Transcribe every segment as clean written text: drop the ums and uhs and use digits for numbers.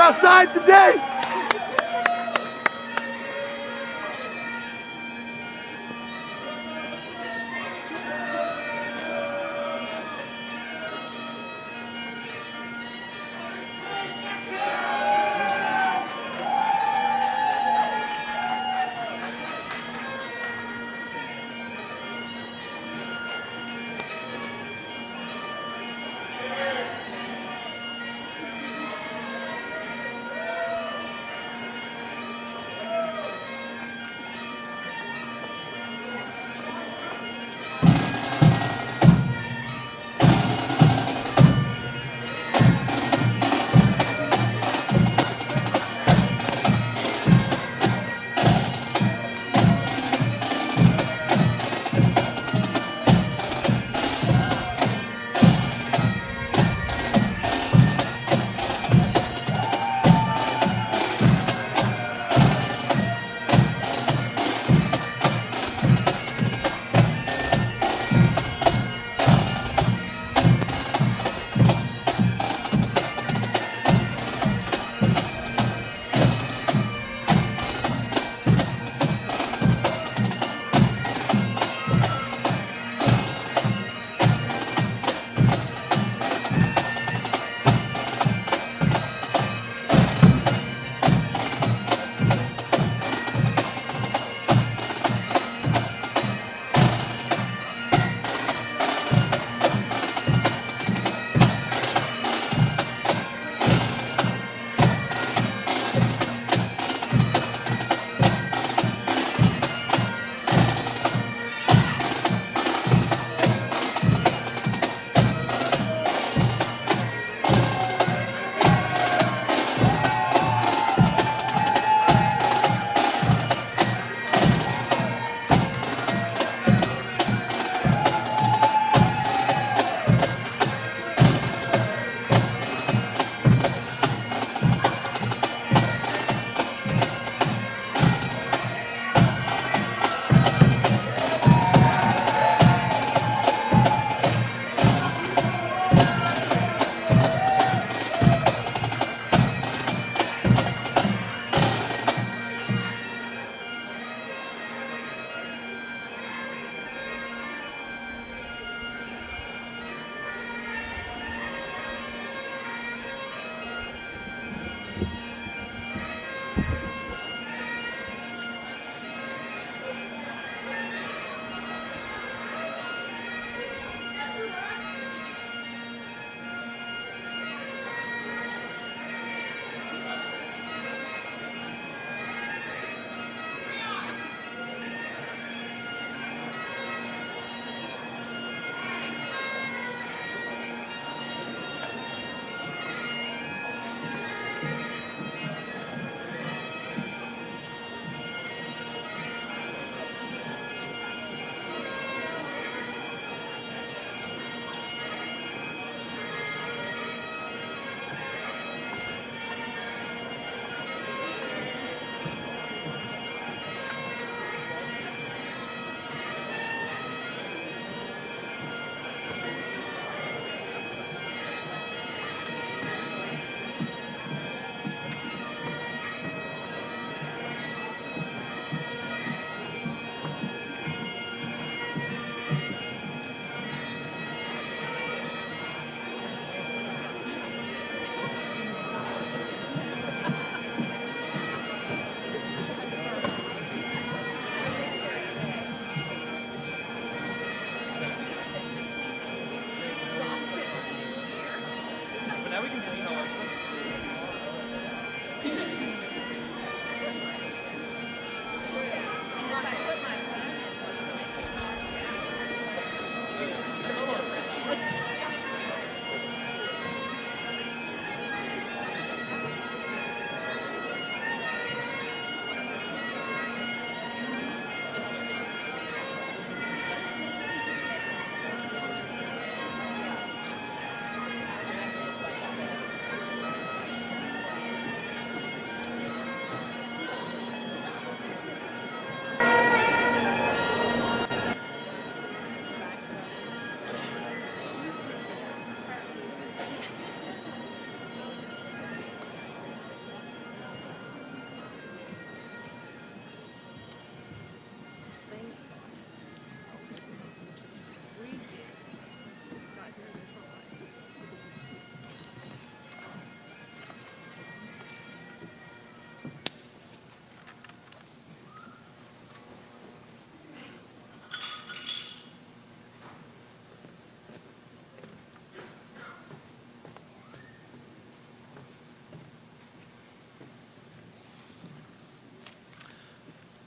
outside today.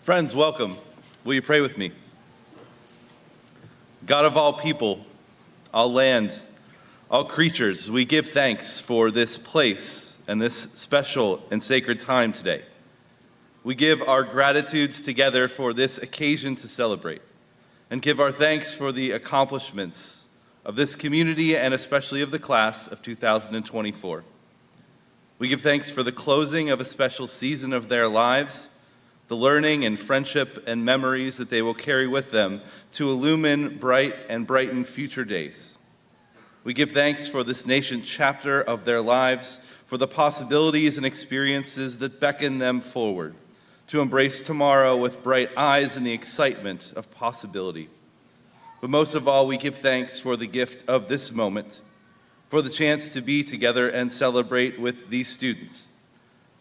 Friends, welcome. Will you pray with me? God of all people, all land, all creatures, we give thanks for this place and this special and sacred time today. We give our gratitudes together for this occasion to celebrate and give our thanks for the accomplishments of this community and especially of the class of 2024. We give thanks for the closing of a special season of their lives, the learning and friendship and memories that they will carry with them to illumine bright and brighten future days. We give thanks for this nascent chapter of their lives, for the possibilities and experiences that beckon them forward to embrace tomorrow with bright eyes and the excitement of possibility. But most of all, we give thanks for the gift of this moment, for the chance to be together and celebrate with these students,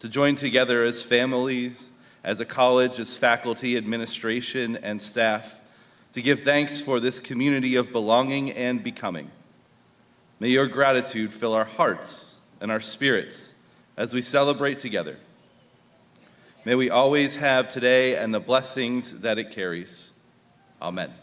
to join together as families, as a college, as faculty, administration, and staff, to give thanks for this community of belonging and becoming. May your gratitude fill our hearts and our spirits as we celebrate together. May we always have today and the blessings that it carries. Amen.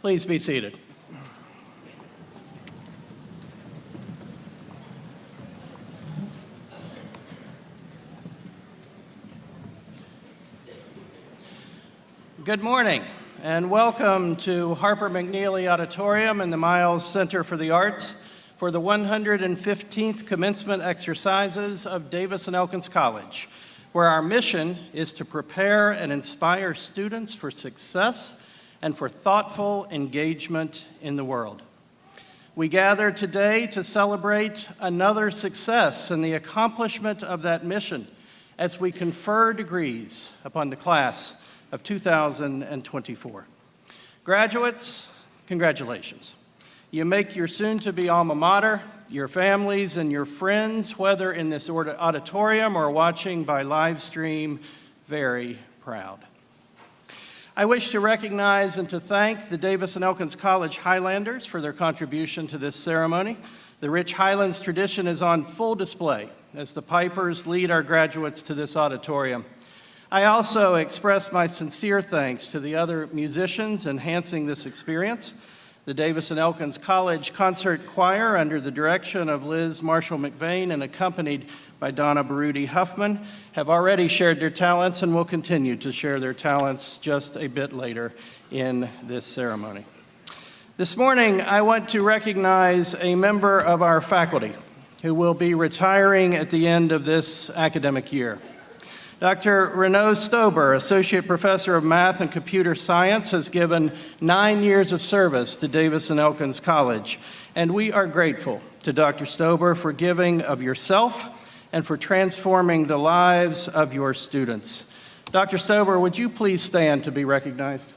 Please be seated. Good morning, and welcome to Harper McNeely Auditorium and the Miles Center for the Arts for the 115th commencement exercises of Davis and Elkins College, where our mission is to prepare and inspire students for success and for thoughtful engagement in the world. We gather today to celebrate another success in the accomplishment of that mission as we confer degrees upon the class of 2024. Graduates, congratulations. You make your soon-to-be alma mater, your families, and your friends, whether in this auditorium or watching by live stream, very proud. I wish to recognize and to thank the Davis and Elkins College Highlanders for their contribution to this ceremony. The rich Highlands tradition is on full display as the pipers lead our graduates to this auditorium. I also express my sincere thanks to the other musicians enhancing this experience. The Davis and Elkins College Concert Choir, under the direction of Liz Marshall McVeigh and accompanied by Donna Baruti Huffman, have already shared their talents and will continue to share their talents just a bit later in this ceremony. This morning, I want to recognize a member of our faculty who will be retiring at the end of this academic year. Dr. Renaud Stober, Associate Professor of Math and Computer Science, has given 9 years of service to Davis and Elkins College, and we are grateful to Dr. Stober for giving of yourself and for transforming the lives of your students. Dr. Stober, would you please stand to be recognized?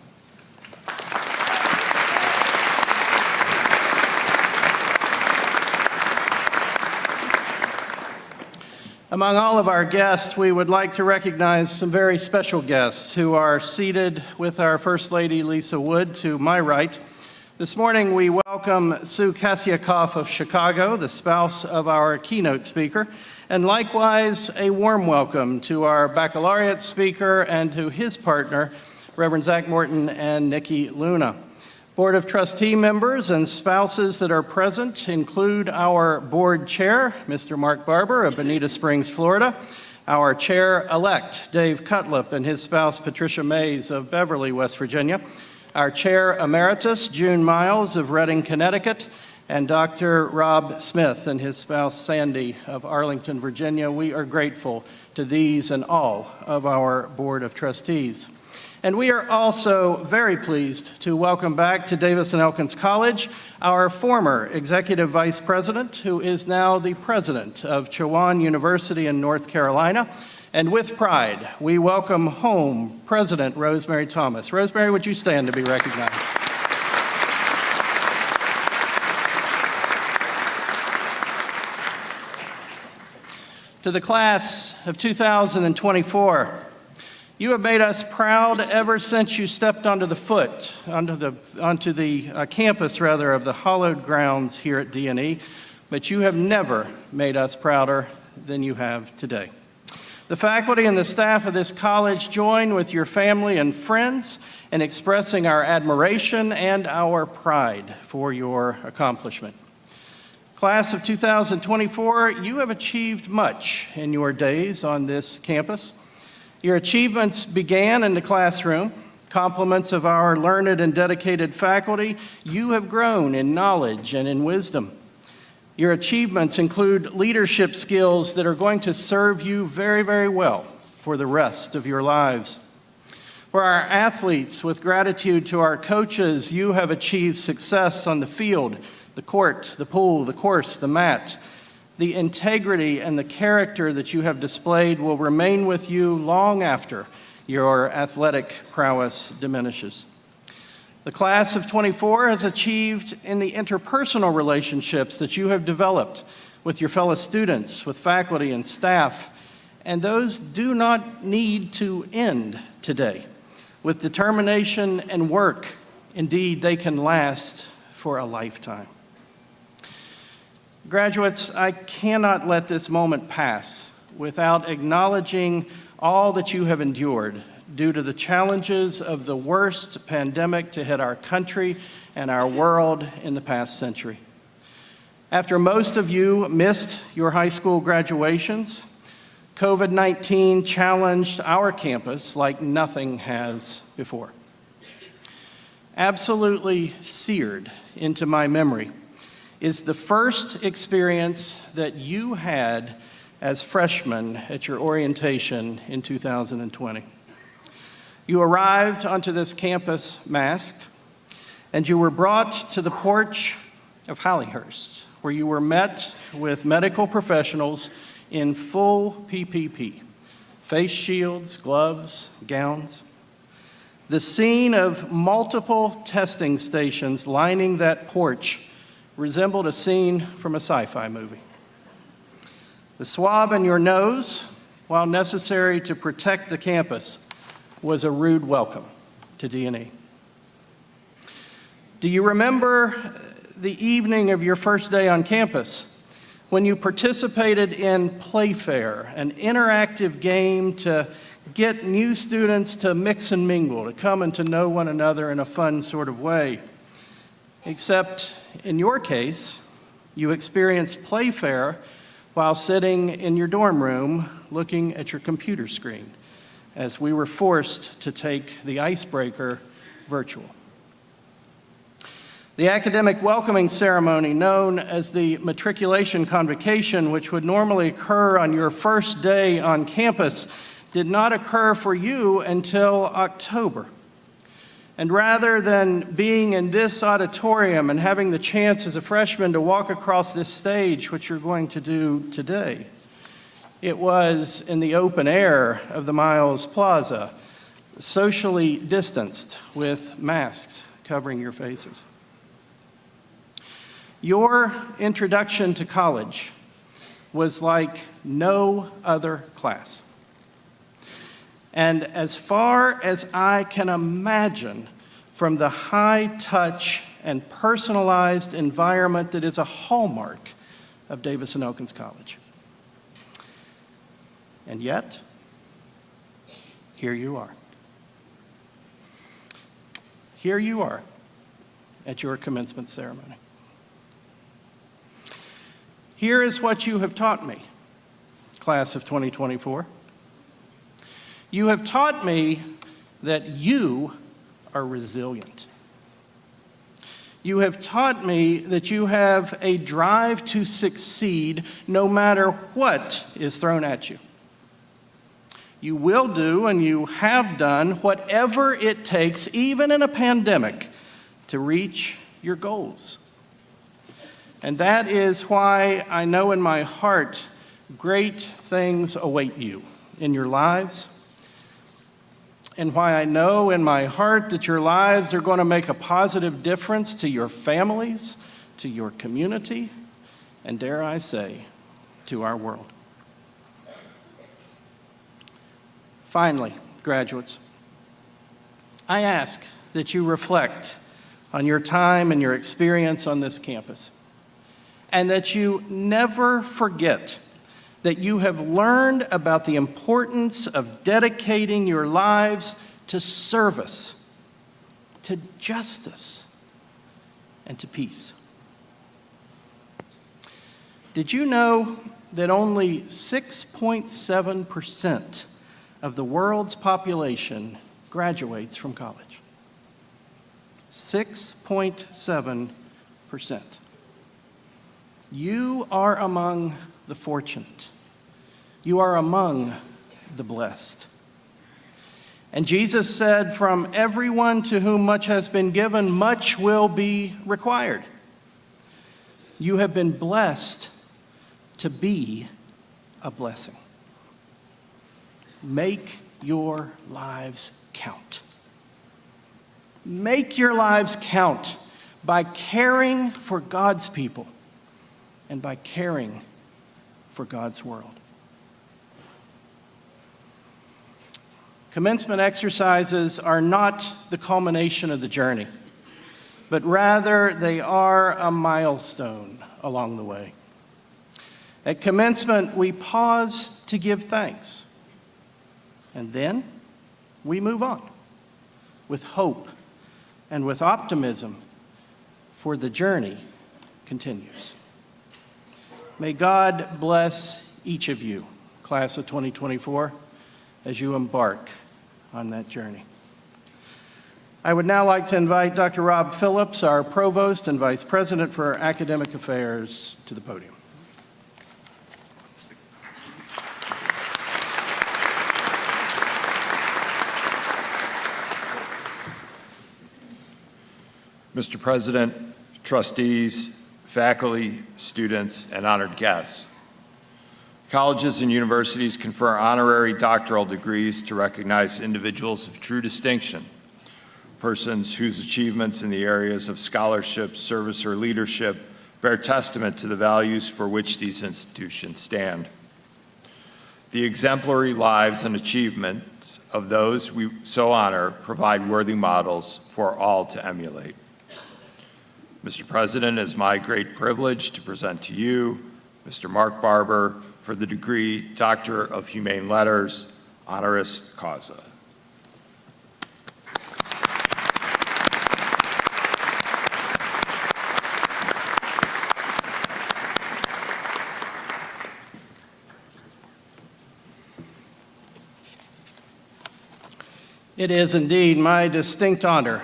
Among all of our guests, we would like to recognize some very special guests who are seated with our First Lady, Lisa Wood, to my right. This morning, we welcome Sue Kasiakoff of Chicago, the spouse of our keynote speaker, and likewise, a warm welcome to our baccalaureate speaker and to his partner, Reverend Zach Morton and Nikki Luna. Board of Trustee members and spouses that are present include our board chair, Mr. Mark Barber of Bonita Springs, Florida, our chair-elect, Dave Cutlip, and his spouse, Patricia Mays of Beverly, West Virginia, our chair emeritus, June Miles of Reading, Connecticut, and Dr. Rob Smith and his spouse, Sandy of Arlington, Virginia. We are grateful to these and all of our Board of Trustees. And we are also very pleased to welcome back to Davis and Elkins College our former Executive Vice President, who is now the President of Chowan University in North Carolina. And with pride, we welcome home President Rosemary Thomas. Rosemary, would you stand to be recognized? To the class of 2024, you have made us proud ever since you stepped onto the campus of the hallowed grounds here at D&E, but you have never made us prouder than you have today. The faculty and the staff of this college join with your family and friends in expressing our admiration and our pride for your accomplishment. Class of 2024, you have achieved much in your days on this campus. Your achievements began in the classroom. Compliments of our learned and dedicated faculty, you have grown in knowledge and in wisdom. Your achievements include leadership skills that are going to serve you very, very well for the rest of your lives. For our athletes, with gratitude to our coaches, you have achieved success on the field, the court, the pool, the course, the mat. The integrity and the character that you have displayed will remain with you long after your athletic prowess diminishes. The class of 24 has achieved in the interpersonal relationships that you have developed with your fellow students, with faculty and staff, and those do not need to end today. With determination and work, indeed, they can last for a lifetime. Graduates, I cannot let this moment pass without acknowledging all that you have endured due to the challenges of the worst pandemic to hit our country and our world in the past century. After most of you missed your high school graduations, COVID-19 challenged our campus like nothing has before. Absolutely seared into my memory is the first experience that you had as freshmen at your orientation in 2020. You arrived onto this campus masked, and you were brought to the porch of Hollyhurst, where you were met with medical professionals in full PPE, face shields, gloves, gowns. The scene of multiple testing stations lining that porch resembled a scene from a sci-fi movie. The swab in your nose, while necessary to protect the campus, was a rude welcome to D&E. Do you remember the evening of your first day on campus when you participated in Playfair, an interactive game to get new students to mix and mingle, to come and to know one another in a fun sort of way? Except in your case, you experienced Playfair while sitting in your dorm room looking at your computer screen as we were forced to take the icebreaker virtual. The academic welcoming ceremony, known as the matriculation convocation, which would normally occur on your first day on campus, did not occur for you until October. And rather than being in this auditorium and having the chance as a freshman to walk across this stage, which you're going to do today, it was in the open air of the Miles Plaza, socially distanced with masks covering your faces. Your introduction to college was like no other class. And as far as I can imagine, from the high-touch and personalized environment that is a hallmark of Davis and Elkins College. And yet, here you are. Here you are at your commencement ceremony. Here is what you have taught me, class of 2024. You have taught me that you are resilient. You have taught me that you have a drive to succeed no matter what is thrown at you. You will do and you have done whatever it takes, even in a pandemic, to reach your goals. And that is why I know in my heart great things await you in your lives, and why I know in my heart that your lives are going to make a positive difference to your families, to your community, and dare I say, to our world. Finally, graduates, I ask that you reflect on your time and your experience on this campus, and that you never forget that you have learned about the importance of dedicating your lives to service, to justice, and to peace. Did you know that only 6.7% of the world's population graduates from college? 6.7%. You are among the fortunate. You are among the blessed. And Jesus said, "From everyone to whom much has been given, much will be required." You have been blessed to be a blessing. Make your lives count. Make your lives count by caring for God's people and by caring for God's world. Commencement exercises are not the culmination of the journey, but rather they are a milestone along the way. At commencement, we pause to give thanks, and then we move on with hope and with optimism, for the journey continues. May God bless each of you, class of 2024, as you embark on that journey. I would now like to invite Dr. Rob Phillips, our Provost and Vice President for Academic Affairs, to the podium. Mr. President, trustees, faculty, students, and honored guests. Colleges and universities confer honorary doctoral degrees to recognize individuals of true distinction, persons whose achievements in the areas of scholarship, service, or leadership bear testament to the values for which these institutions stand. The exemplary lives and achievements of those we so honor provide worthy models for all to emulate. Mr. President, it is my great privilege to present to you Mr. Mark Barber for the degree Doctor of Humane Letters, honoris causa. It is indeed my distinct honor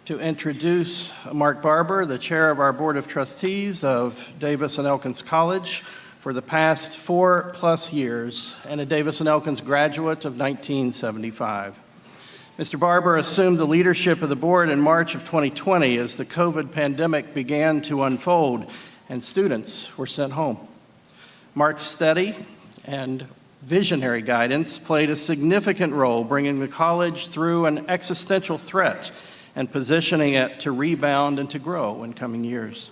to introduce Mark Barber, the chair of our Board of Trustees of Davis and Elkins College for the past 4+ years, and a Davis and Elkins graduate of 1975. Mr. Barber assumed the leadership of the board in March of 2020 as the COVID pandemic began to unfold and students were sent home. Mark's steady and visionary guidance played a significant role bringing the college through an existential threat and positioning it to rebound and to grow in coming years.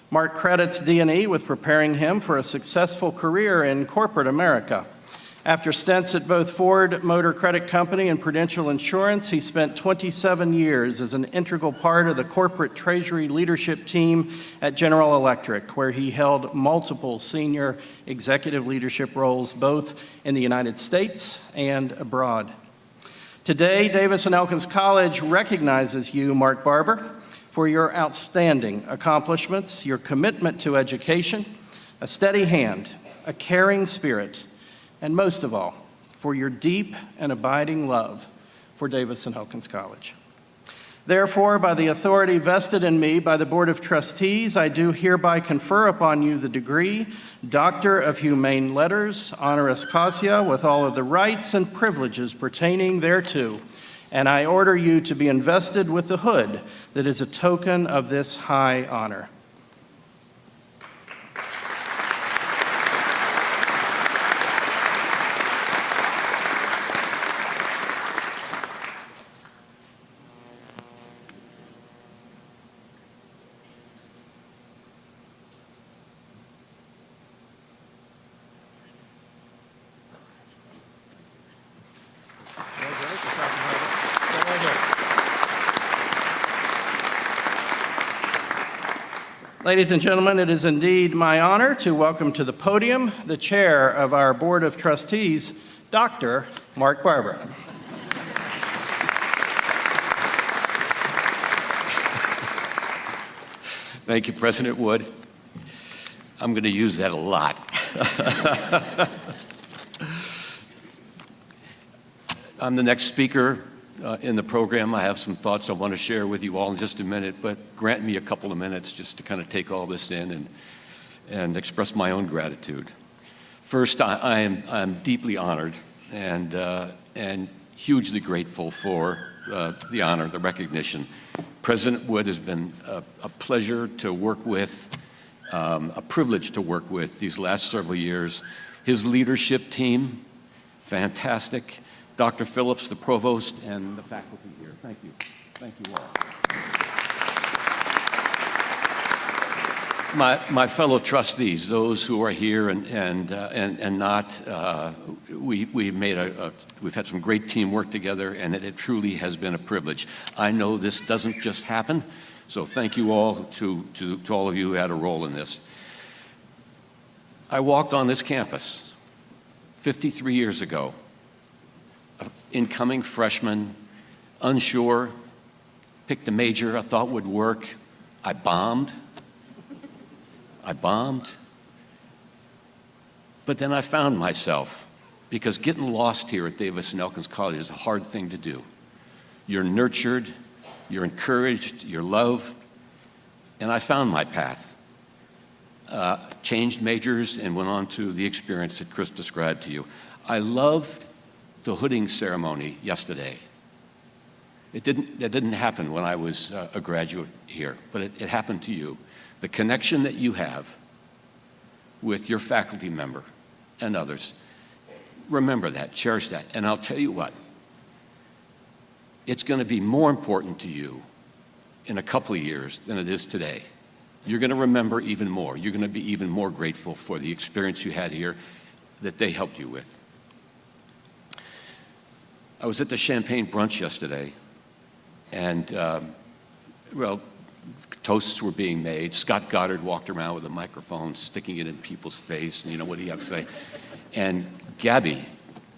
Mark credits D&E with preparing him for a successful career in corporate America. After stints at both Ford Motor Credit Company and Prudential Insurance, he spent 27 years as an integral part of the corporate treasury leadership team at General Electric, where he held multiple senior executive leadership roles both in the United States and abroad. Today, Davis and Elkins College recognizes you, Mark Barber, for your outstanding accomplishments, your commitment to education, a steady hand, a caring spirit, and most of all, for your deep and abiding love for Davis and Elkins College. Therefore, by the authority vested in me by the Board of Trustees, I do hereby confer upon you the degree, Doctor of Humane Letters, honoris causa, with all of the rights and privileges pertaining thereto, and I order you to be invested with the hood that is a token of this high honor. Ladies and gentlemen, it is indeed my honor to welcome to the podium the chair of our Board of Trustees, Dr. Mark Barber. Thank you, President Wood. I'm going to use that a lot. I'm the next speaker in the program. I have some thoughts I want to share with you all in just a minute, but grant me a couple of minutes just to kind of take all this in and express my own gratitude. First, I'm deeply honored and hugely grateful for the honor, the recognition. President Wood has been a pleasure to work with, a privilege to work with these last several years. His leadership team, fantastic. Dr. Phillips, the provost, and the faculty here. Thank you. Thank you all. My fellow trustees, those who are here and not, we've had some great teamwork together, and it truly has been a privilege. I know this doesn't just happen, so thank you all to all of you who had a role in this. I walked on this campus 53 years ago. Incoming freshman, unsure, picked a major I thought would work. I bombed. But then I found myself, because getting lost here at Davis and Elkins College is a hard thing to do. You're nurtured, you're encouraged, you're loved, and I found my path. Changed majors and went on to the experience that Chris described to you. I loved the hooding ceremony yesterday. That didn't happen when I was a graduate here, but it happened to you. The connection that you have with your faculty member and others, remember that, cherish that. And I'll tell you what, it's going to be more important to you in a couple of years than it is today. You're going to remember even more. You're going to be even more grateful for the experience you had here that they helped you with. I was at the champagne brunch yesterday, and, toasts were being made. Scott Goddard walked around with a microphone, sticking it in people's face, and what do you have to say? And Gabby,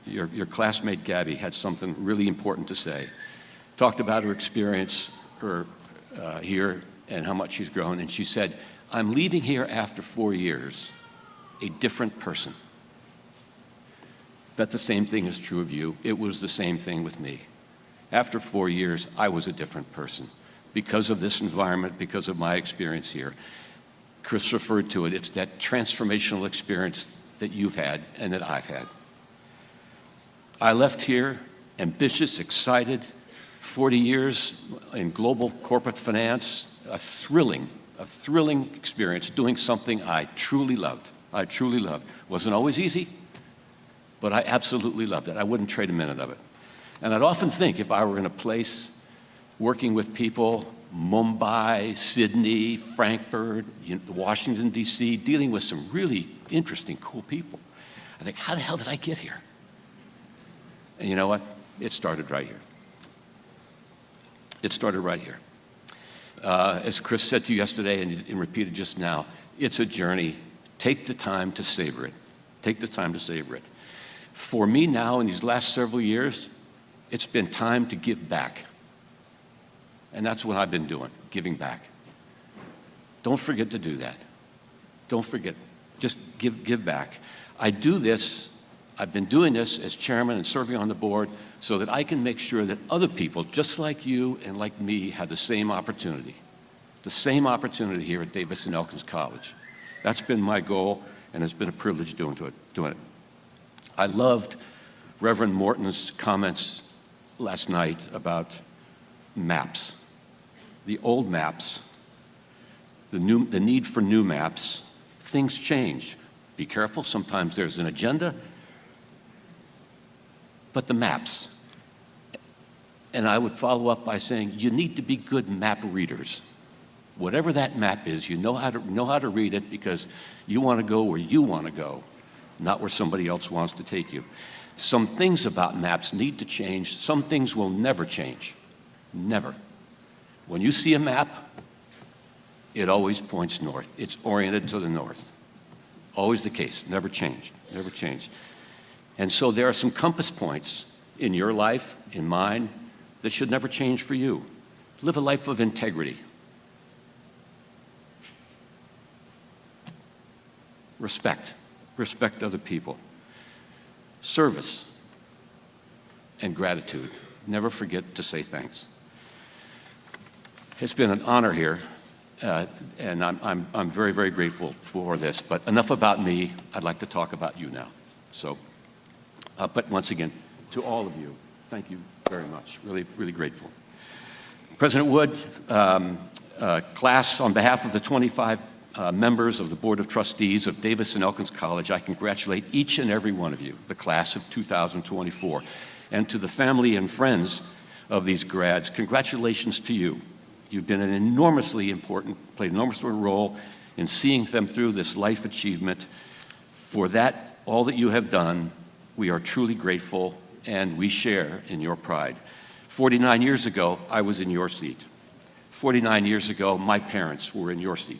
your classmate Gabby, had something really important to say. Talked about her experience here and how much she's grown, and she said, I'm leaving here after 4 years a different person. Bet the same thing is true of you. It was the same thing with me. After 4 years, I was a different person. because of this environment, because of my experience here. Chris referred to it. It's that transformational experience that you've had and that I've had. I left here ambitious, excited, 40 years in global corporate finance, a thrilling experience doing something I truly loved. I truly loved. Wasn't always easy, but I absolutely loved it. I wouldn't trade a minute of it. And I'd often think if I were in a place working with people, Mumbai, Sydney, Frankfurt, Washington, D.C., dealing with some really interesting, cool people, I think, how the hell did I get here? And you know what? It started right here. It started right here. As Chris said to you yesterday and repeated just now, it's a journey. Take the time to savor it. Take the time to savor it. For me now, in these last several years, it's been time to give back. And that's what I've been doing, giving back. Don't forget to do that. Don't forget. Just give back. I do this, I've been doing this as chairman and serving on the board so that I can make sure that other people, just like you and like me, have the same opportunity. The same opportunity here at Davis and Elkins College. That's been my goal, and it's been a privilege doing it. I loved Reverend Morton's comments last night about maps. The old maps, the need for new maps. Things change. Be careful, sometimes there's an agenda, but the maps. And I would follow up by saying, you need to be good map readers. Whatever that map is, you know how to read it because you want to go where you want to go, not where somebody else wants to take you. Some things about maps need to change. Some things will never change. Never. When you see a map, it always points north. It's oriented to the north. Always the case. Never changed. Never changed. And so there are some compass points in your life, in mine, that should never change for you. Live a life of integrity. Respect. Respect other people. Service and gratitude. Never forget to say thanks. It's been an honor here, and I'm very, very grateful for this. But enough about me. I'd like to talk about you now. So, but once again, to all of you, thank you very much. Really, really grateful. President Wood, class, on behalf of the 25 members of the Board of Trustees of Davis and Elkins College, I congratulate each and every one of you, the class of 2024. And to the family and friends of these grads, congratulations to you. You've been played an enormous role in seeing them through this life achievement. For that, all that you have done, we are truly grateful, and we share in your pride. 49 years ago, I was in your seat. 49 years ago, my parents were in your seat.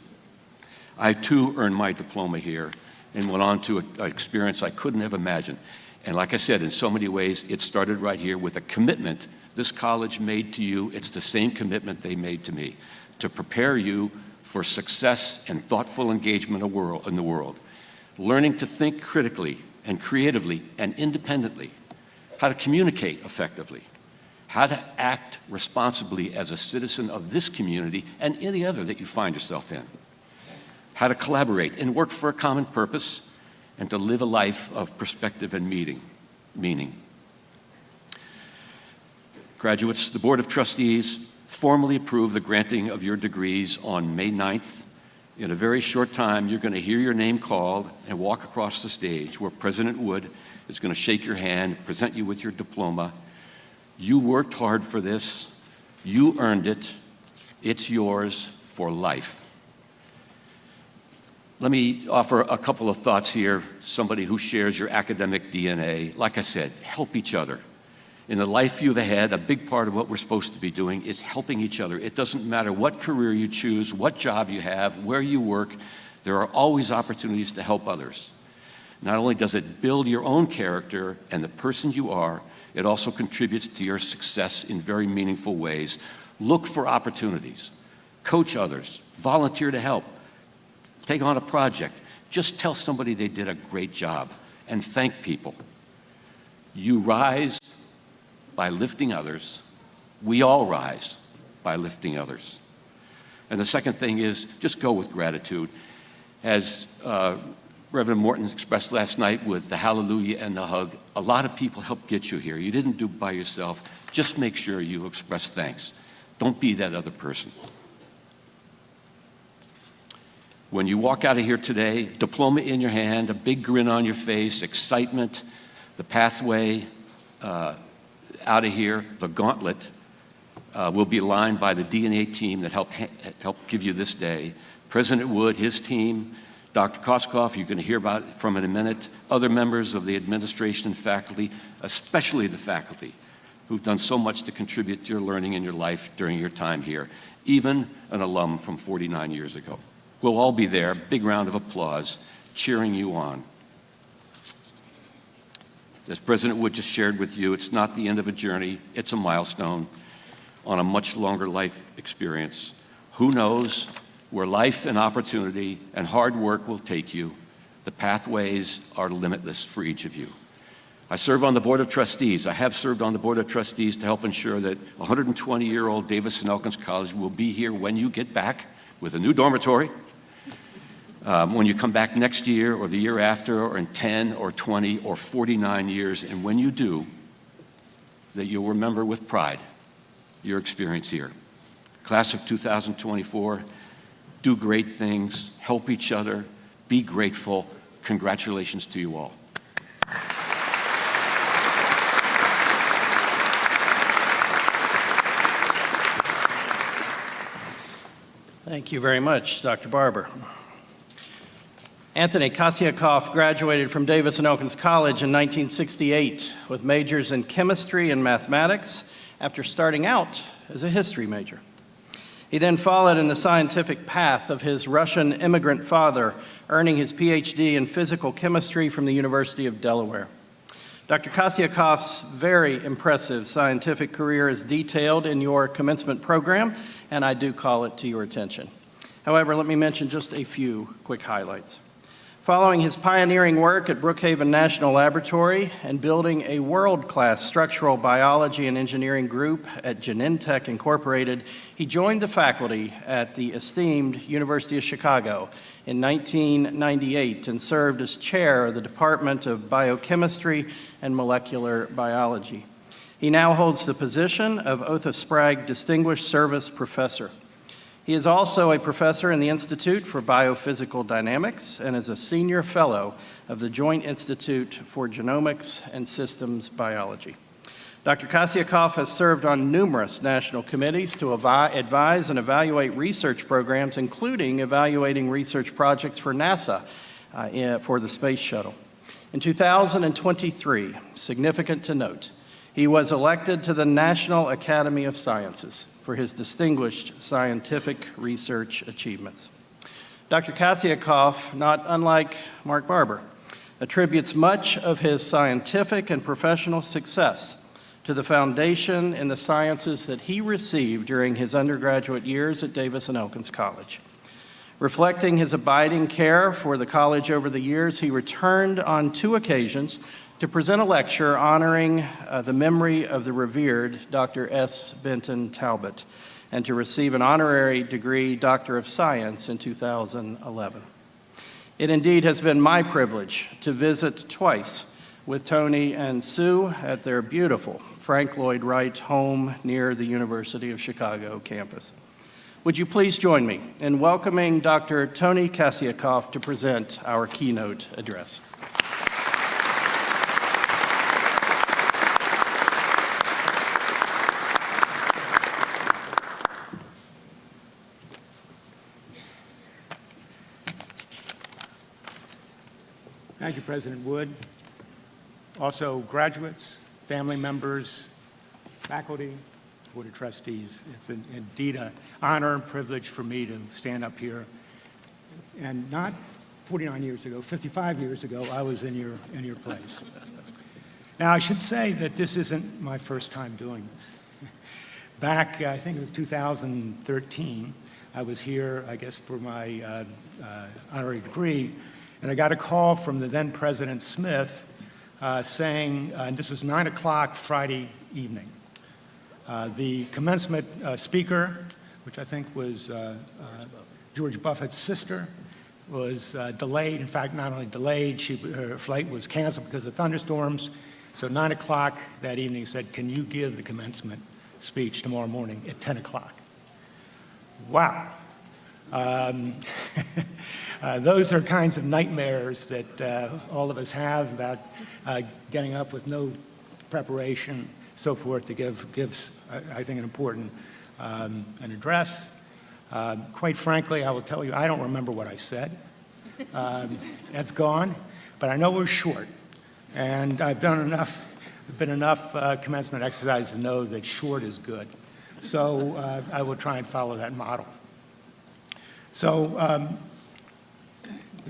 I, too, earned my diploma here and went on to an experience I couldn't have imagined. And like I said, in so many ways, it started right here with a commitment this college made to you. It's the same commitment they made to me, to prepare you for success and thoughtful engagement in the world, learning to think critically and creatively and independently, how to communicate effectively, how to act responsibly as a citizen of this community and any other that you find yourself in, how to collaborate and work for a common purpose, and to live a life of perspective and meaning. Graduates, the Board of Trustees formally approved the granting of your degrees on May 9th. In a very short time, you're going to hear your name called and walk across the stage where President Wood is going to shake your hand, present you with your diploma. You worked hard for this. You earned it. It's yours for life. Let me offer a couple of thoughts here. Somebody who shares your academic DNA. Like I said, help each other. In the life you've had, a big part of what we're supposed to be doing is helping each other. It doesn't matter what career you choose, what job you have, where you work, there are always opportunities to help others. Not only does it build your own character and the person you are, it also contributes to your success in very meaningful ways. Look for opportunities. Coach others. Volunteer to help. Take on a project. Just tell somebody they did a great job and thank people. You rise by lifting others. We all rise by lifting others. And the second thing is just go with gratitude. As Reverend Morton expressed last night with the hallelujah and the hug, a lot of people helped get you here. You didn't do it by yourself. Just make sure you express thanks. Don't be that other person. When you walk out of here today, diploma in your hand, a big grin on your face, excitement, the pathway out of here, the gauntlet, will be lined by the DNA team that helped give you this day. President Wood, his team, Dr. Koskoff, you're going to hear about from in a minute, other members of the administration and faculty, especially the faculty, who've done so much to contribute to your learning and your life during your time here, even an alum from 49 years ago. We'll all be there, big round of applause, cheering you on. As President Wood just shared with you, it's not the end of a journey, it's a milestone on a much longer life experience. Who knows where life and opportunity and hard work will take you? The pathways are limitless for each of you. I serve on the Board of Trustees. I have served on the Board of Trustees to help ensure that 120-year-old Davis and Elkins College will be here when you get back with a new dormitory, when you come back next year or the year after or in 10 or 20 or 49 years. And when you do, that you'll remember with pride your experience here. Class of 2024, do great things, help each other, be grateful. Congratulations to you all. Thank you very much, Dr. Barber. Anthony Kasiakoff graduated from Davis and Elkins College in 1968 with majors in chemistry and mathematics after starting out as a history major. He then followed in the scientific path of his Russian immigrant father, earning his PhD in physical chemistry from the University of Delaware. Dr. Kasiakoff's very impressive scientific career is detailed in your commencement program, and I do call it to your attention. However, let me mention just a few quick highlights. Following his pioneering work at Brookhaven National Laboratory and building a world-class structural biology and engineering group at Genentech Incorporated, he joined the faculty at the esteemed University of Chicago in 1998 and served as chair of the Department of Biochemistry and Molecular Biology. He now holds the position of Otha Sprague Distinguished Service Professor. He is also a professor in the Institute for Biophysical Dynamics and is a senior fellow of the Joint Institute for Genomics and Systems Biology. Dr. Kasiakoff has served on numerous national committees to advise and evaluate research programs, including evaluating research projects for NASA for the Space Shuttle. In 2023, significant to note, he was elected to the National Academy of Sciences for his distinguished scientific research achievements. Dr. Kasiakoff, not unlike Mark Barber, attributes much of his scientific and professional success to the foundation in the sciences that he received during his undergraduate years at Davis and Elkins College. Reflecting his abiding care for the college over the years, he returned on 2 occasions to present a lecture honoring the memory of the revered Dr. S. Benton Talbot, and to receive an honorary degree Doctor of Science in 2011. It indeed has been my privilege to visit twice with Tony and Sue at their beautiful Frank Lloyd Wright home near the University of Chicago campus. Would you please join me in welcoming Dr. Tony Kasiakoff to present our keynote address. Thank you, President Wood. Also, graduates, family members, faculty, Board of Trustees. It's indeed an honor and privilege for me to stand up here. And not 49 years ago, 55 years ago, I was in your place. Now, I should say that this isn't my first time doing this. Back, I think it was 2013, I was here, I guess, for my honorary degree, and I got a call from the then President Smith saying, and this was 9 o'clock Friday evening, The commencement speaker, which I think was George Buffett's sister, was delayed. In fact, not only delayed, her flight was canceled because of thunderstorms. So 9 o'clock that evening said, can you give the commencement speech tomorrow morning at 10 o'clock? Wow. Those are kinds of nightmares that all of us have about getting up with no preparation, so forth, to give, I think, an important an address. Quite frankly, I will tell you, I don't remember what I said. That's gone, but I know we're short. And I've done enough, commencement exercise to know that short is good. So I will try and follow that model. So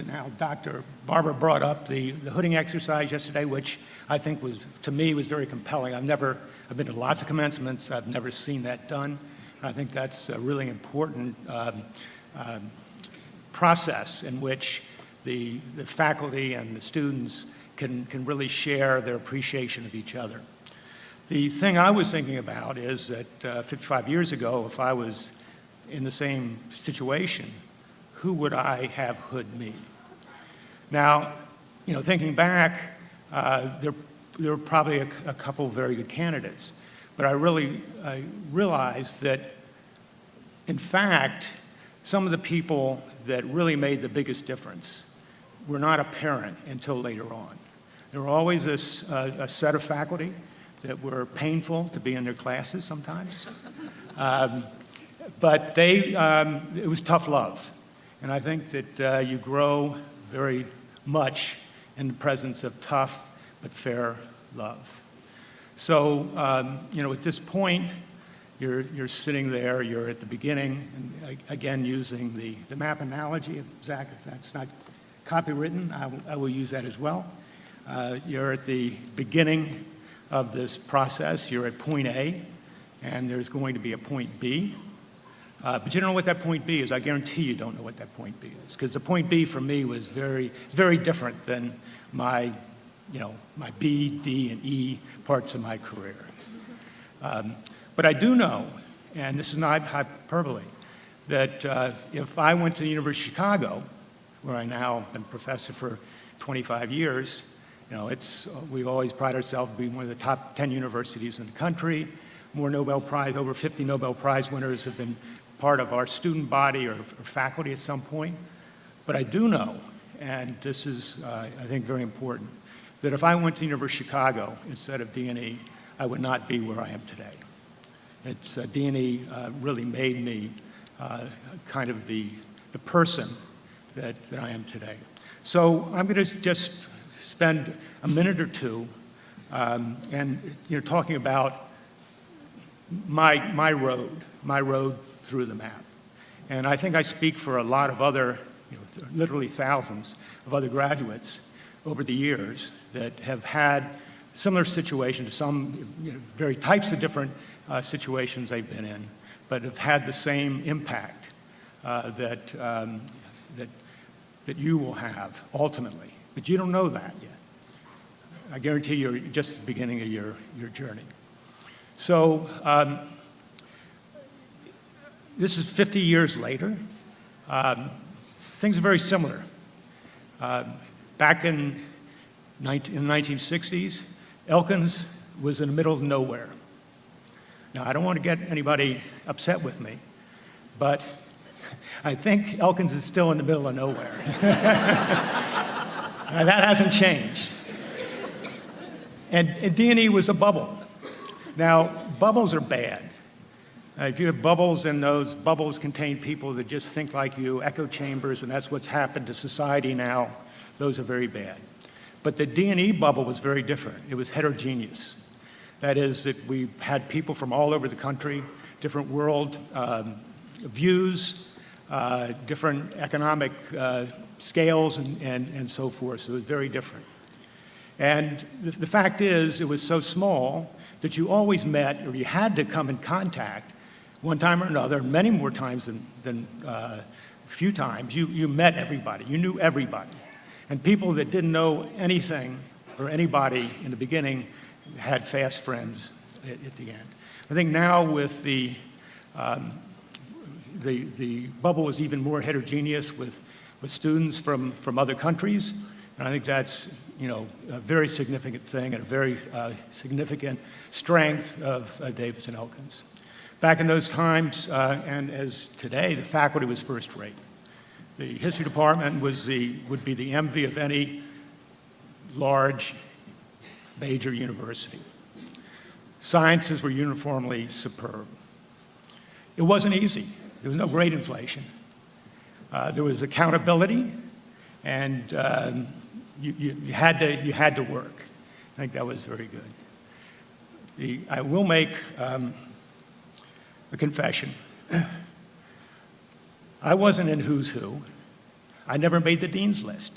now Dr. Barber brought up the hooding exercise yesterday, which I think was, to me, was very compelling. I've been to lots of commencements. I've never seen that done. I think that's a really important process in which the faculty and the students can really share their appreciation of each other. The thing I was thinking about is that 55 years ago, if I was in the same situation, who would I have hood me? Now, thinking back, there were probably a couple very good candidates, but I realized that, in fact, some of the people that really made the biggest difference were not apparent until later on. There were always a set of faculty that were painful to be in their classes sometimes, but it was tough love. And I think that you grow very much in the presence of tough but fair love. So, at this point, you're sitting there, you're at the beginning, and again, using the map analogy. Zach, if that's not copywritten, I will use that as well. You're at the beginning of this process. You're at point A, and there's going to be a point B. But you don't know what that point B is. I guarantee you don't know what that point B is, because the point B for me was very, very different than my B, D, and E parts of my career. But I do know, and this is not hyperbole, that if I went to the University of Chicago, where I now have been professor for 25 years, we always pride ourselves being one of the top 10 universities in the country. More Nobel Prize, over 50 Nobel Prize winners have been part of our student body or faculty at some point. But I do know, and this is, I think, very important, that if I went to the University of Chicago instead of D&E, I would not be where I am today. It's D&E really made me kind of the person that I am today. So I'm going to just spend a minute or two and talking about my road through the map. And I think I speak for a lot of other, literally thousands of other graduates over the years that have had similar situations, some very types of different situations they've been in, but have had the same impact that you will have ultimately. But you don't know that yet. I guarantee you're just at the beginning of your journey. So this is 50 years later. Things are very similar. Back in the 1960s, Elkins was in the middle of nowhere. Now, I don't want to get anybody upset with me, but I think Elkins is still in the middle of nowhere. Now, that hasn't changed. And D&E was a bubble. Now, bubbles are bad. If you have bubbles and those bubbles contain people that just think like you, echo chambers, and that's what's happened to society now, those are very bad. But the D&E bubble was very different. It was heterogeneous. That is, that we had people from all over the country, different world views, different economic scales, and so forth. So it was very different. And the fact is, it was so small that you always met, or you had to come in contact one time or another, many more times than a few times. You met everybody. You knew everybody. And people that didn't know anything or anybody in the beginning had fast friends at the end. I think now with the bubble is even more heterogeneous with students from other countries, and I think that's, you know, a very significant thing and a very significant strength of Davis and Elkins. Back in those times, and as today, the faculty was first rate. The history department would be the envy of any large major university. Sciences were uniformly superb. It wasn't easy. There was no grade inflation. There was accountability, and you had to work. I think that was very good. I will make a confession. I wasn't in who's who. I never made the dean's list,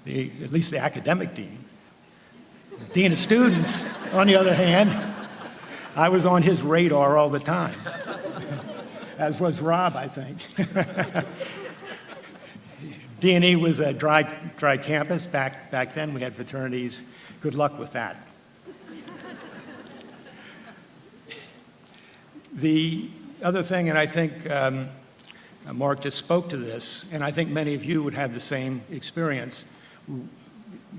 at least the academic dean. The dean of students, on the other hand, I was on his radar all the time, as was Rob, I think. D&E was a dry campus back then. We had fraternities. Good luck with that. The other thing, and I think Mark just spoke to this, and I think many of you would have the same experience,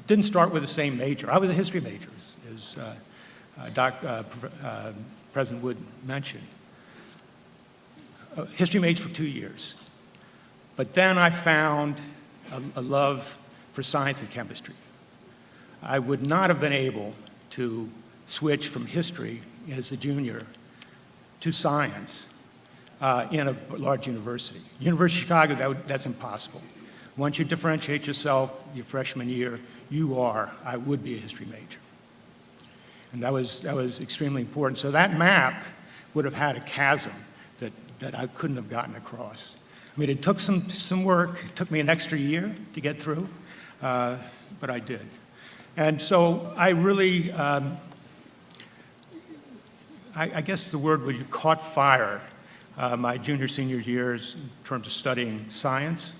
didn't start with the same major. I was a history major, as President Wood mentioned. History major for 2 years. But then I found a love for science and chemistry. I would not have been able to switch from history as a junior to science in a large university. University of Chicago, that's impossible. Once you differentiate yourself your freshman year, I would be a history major. And that was extremely important. So that map would have had a chasm that I couldn't have gotten across. I mean, it took some work. It took me an extra year to get through, but I did. And so I really, I guess the word would be caught fire my junior, senior years in terms of studying science.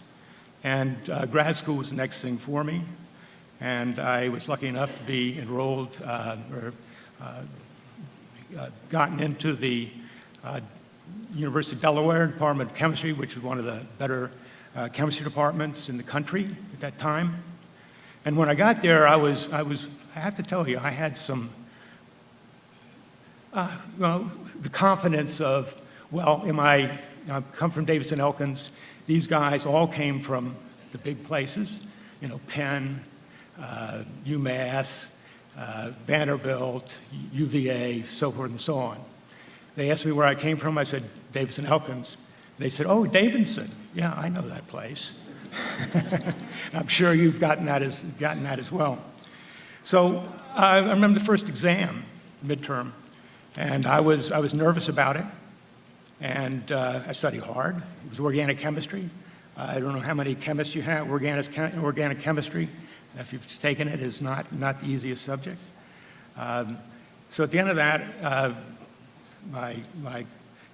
And grad school was the next thing for me. And I was lucky enough to be enrolled gotten into the University of Delaware Department of Chemistry, which was one of the better chemistry departments in the country at that time. And when I got there, I have to tell you, I had some, the confidence of, well, I come from Davis and Elkins. These guys all came from the big places, you know, Penn, UMass, Vanderbilt, UVA, so forth and so on. They asked me where I came from. I said, Davis and Elkins. And they said, oh, Davidson. Yeah, I know that place. I'm sure you've gotten that as well. So I remember the first exam, midterm, and I was nervous about it. And I studied hard. It was organic chemistry. I don't know how many chemists you have. Organic chemistry, if you've taken it, is not the easiest subject. So at the end of that, my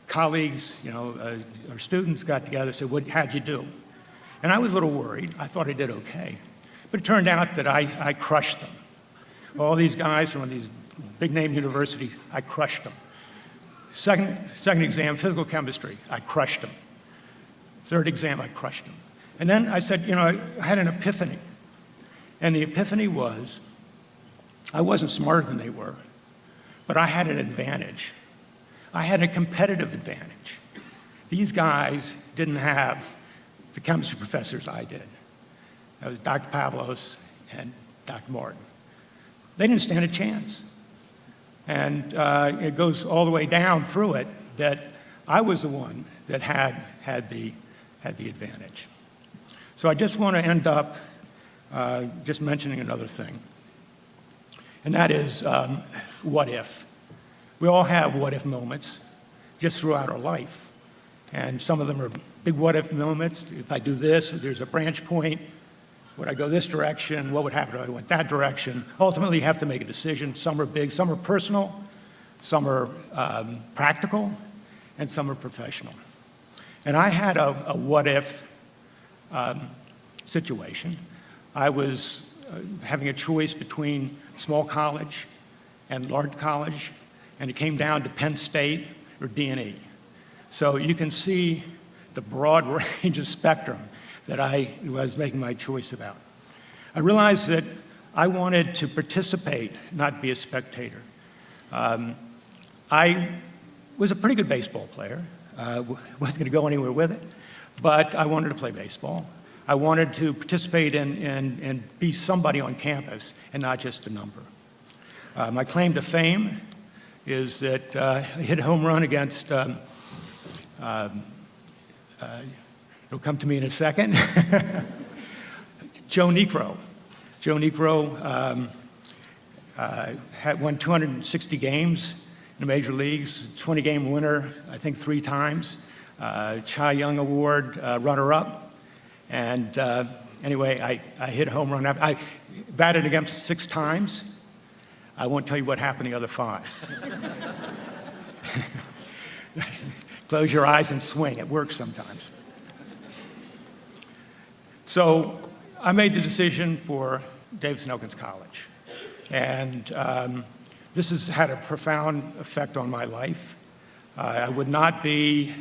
colleagues, our students got together and said, how'd you do? And I was a little worried. I thought I did okay. But it turned out that I crushed them. All these guys from these big-name universities, I crushed them. Second exam, physical chemistry, I crushed them. Third exam, I crushed them. And then I said, I had an epiphany. And the epiphany was, I wasn't smarter than they were, but I had an advantage. I had a competitive advantage. These guys didn't have the chemistry professors I did. That was Dr. Pavlos and Dr. Martin. They didn't stand a chance. And it goes all the way down through it that I was the one that had the advantage. So I just want to end up just mentioning another thing. And that is, what if? We all have what if moments just throughout our life. And some of them are big what if moments. If I do this, there's a branch point. Would I go this direction? What would happen if I went that direction? Ultimately, you have to make a decision. Some are big, some are personal, some are practical, and some are professional. And I had a what if situation. I was having a choice between small college and large college, and it came down to Penn State or D&E. So you can see the broad range of spectrum that I was making my choice about. I realized that I wanted to participate, not be a spectator. I was a pretty good baseball player. Wasn't going to go anywhere with it, but I wanted to play baseball. I wanted to participate and be somebody on campus and not just a number. My claim to fame is that I hit a home run against, it'll come to me in a second, Joe Niekro. Joe Niekro had won 260 games in the major leagues, 20-game winner, I think 3 times, Cy Young Award runner-up. And anyway, I hit a home run. I batted against 6 times. I won't tell you what happened the other 5. Close your eyes and swing. It works sometimes. So I made the decision for Davidson Elkins College. And this has had a profound effect on my life. I would not be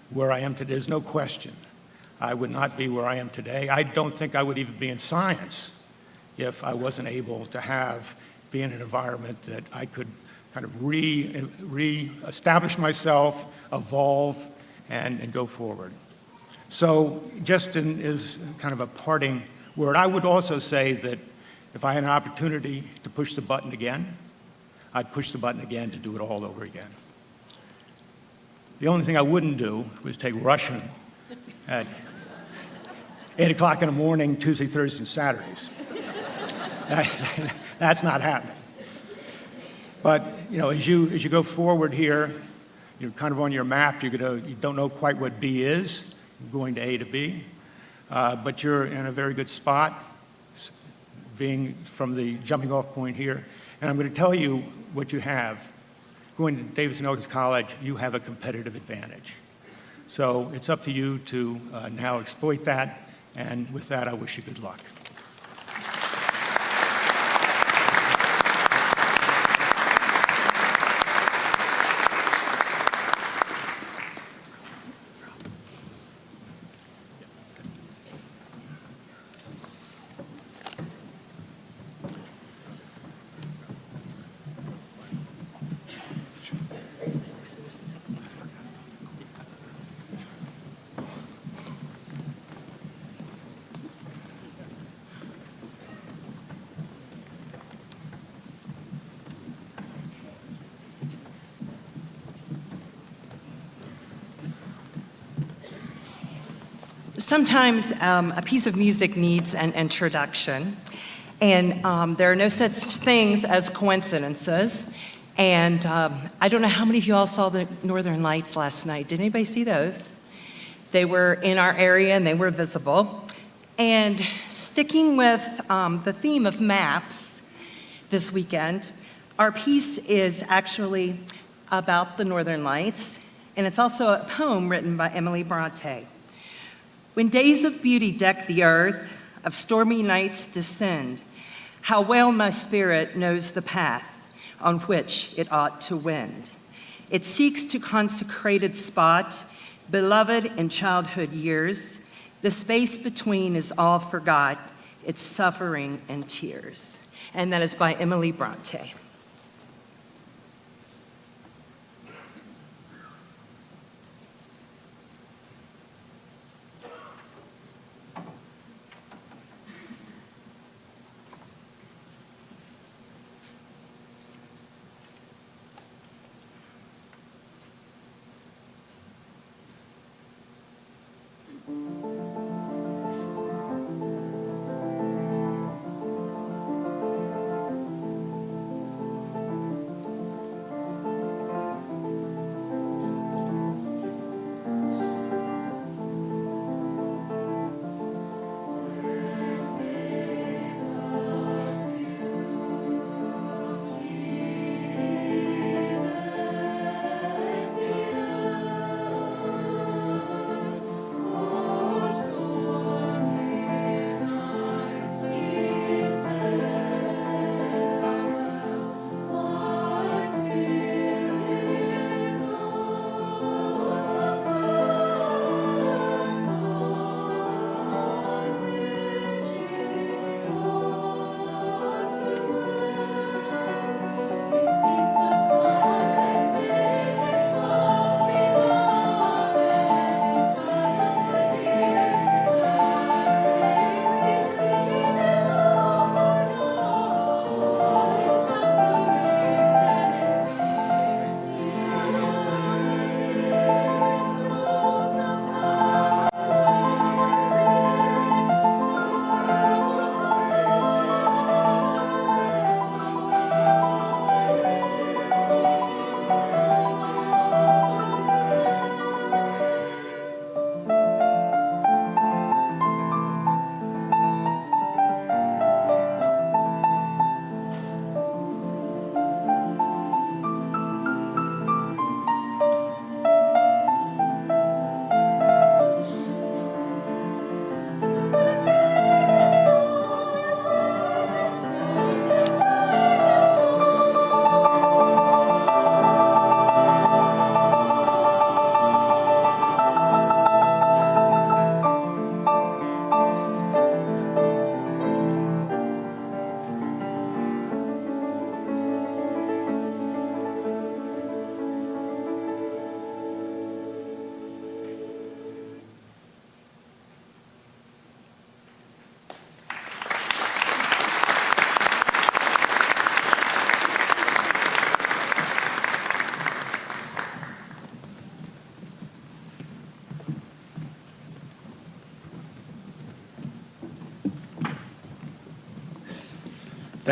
where I am today. There's no question. I would not be where I am today. I don't think I would even be in science if I wasn't able to be in an environment that I could kind of re-establish myself, evolve, and go forward. So just as kind of a parting word, I would also say that if I had an opportunity to push the button again, I'd push the button again to do it all over again. The only thing I wouldn't do was take Russian at 8 o'clock in the morning, Tuesday, Thursday, and Saturdays. That's not happening. But you know, as you go forward here, you're kind of on your map. You don't know quite what B is. You're going to A to B, but you're in a very good spot, being from the jumping off point here. And I'm going to tell you what you have. Going to Davidson Elkins College, you have a competitive advantage. So it's up to you to now exploit that. And with that, I wish you good luck. Sometimes a piece of music needs an introduction, and there are no such things as coincidences. And I don't know how many of you all saw the Northern Lights last night. Did anybody see those? They were in our area and they were visible. And sticking with the theme of maps this weekend, our piece is actually about the Northern Lights, and it's also a poem written by Emily Bronte. When days of beauty deck the earth, of stormy nights descend, how well my spirit knows the path on which it ought to wend. It seeks to consecrated spot, beloved in childhood years. The space between is all forgot, its suffering and tears. And that is by Emily Bronte.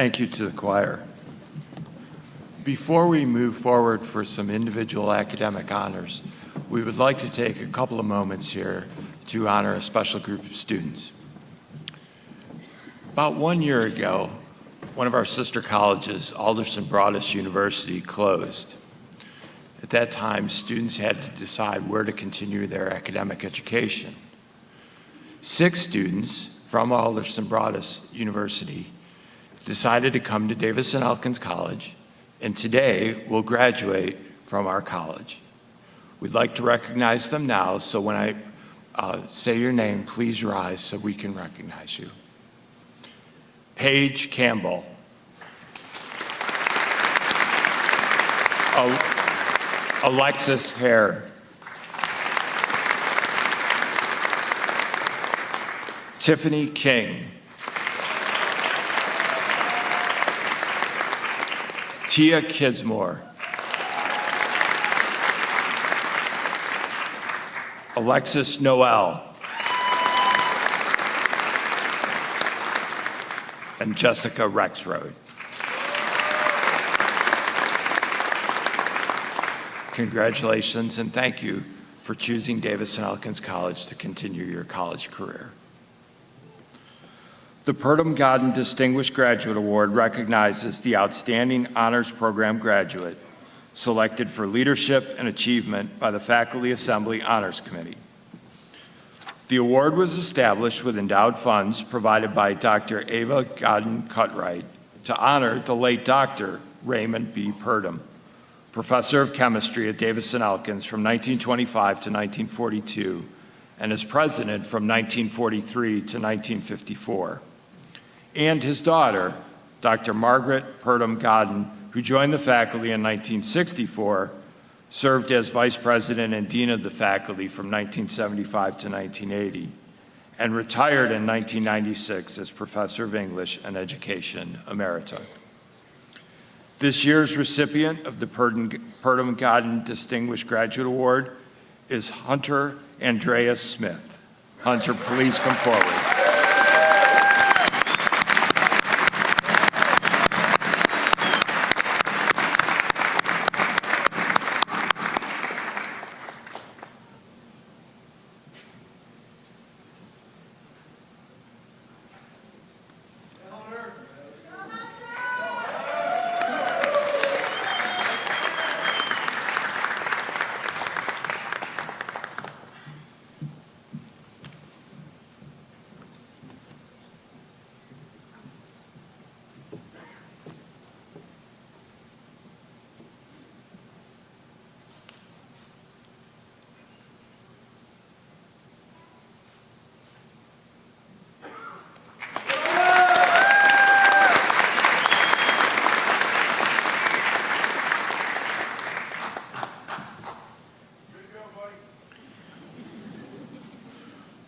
Thank you to the choir. Before we move forward for some individual academic honors, we would like to take a couple of moments here to honor a special group of students. About 1 year ago, one of our sister colleges, Alderson Broaddus University, closed. At that time, students had to decide where to continue their academic education. 6 students from Alderson Broaddus University decided to come to Davis and Elkins College, and today will graduate from our college. We'd like to recognize them now, so when I say your name, please rise so we can recognize you. Paige Campbell. Alexis Hare. Tiffany King. Tia Kismore. Alexis Noel. And Jessica Rexroad. Congratulations and thank you for choosing Davis and Elkins College to continue your college career. The Purdom Godden Distinguished Graduate Award recognizes the outstanding honors program graduate selected for leadership and achievement by the Faculty Assembly Honors Committee. The award was established with endowed funds provided by Dr. Ava Godden Cutright to honor the late Dr. Raymond B. Purdom, professor of chemistry at Davis and Elkins from 1925 to 1942, and as president from 1943 to 1954. And his daughter, Dr. Margaret Purdom Godden, who joined the faculty in 1964, served as vice president and dean of the faculty from 1975 to 1980, and retired in 1996 as professor of English and education emerita. This year's recipient of the Purdom Godden Distinguished Graduate Award is Hunter Andreas Smith. Hunter, please come forward.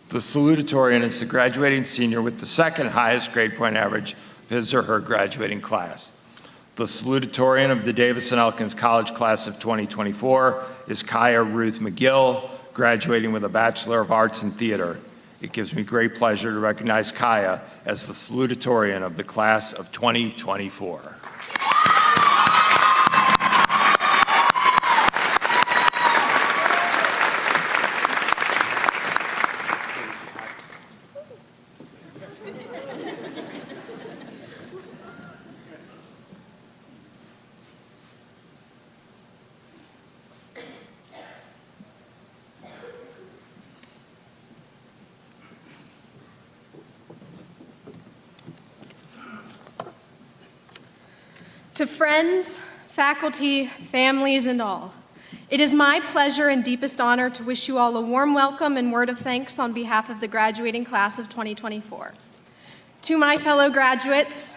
The salutatorian is the graduating senior with the second highest grade point average of his or her graduating class. The salutatorian of the Davis and Elkins College class of 2024 is Kaya Ruth McGill, graduating with a Bachelor of Arts in Theater. It gives me great pleasure to recognize Kaya as the salutatorian of the class of 2024. To friends, faculty, families, and all, it is my pleasure and deepest honor to wish you all a warm welcome and word of thanks on behalf of the graduating class of 2024. To my fellow graduates,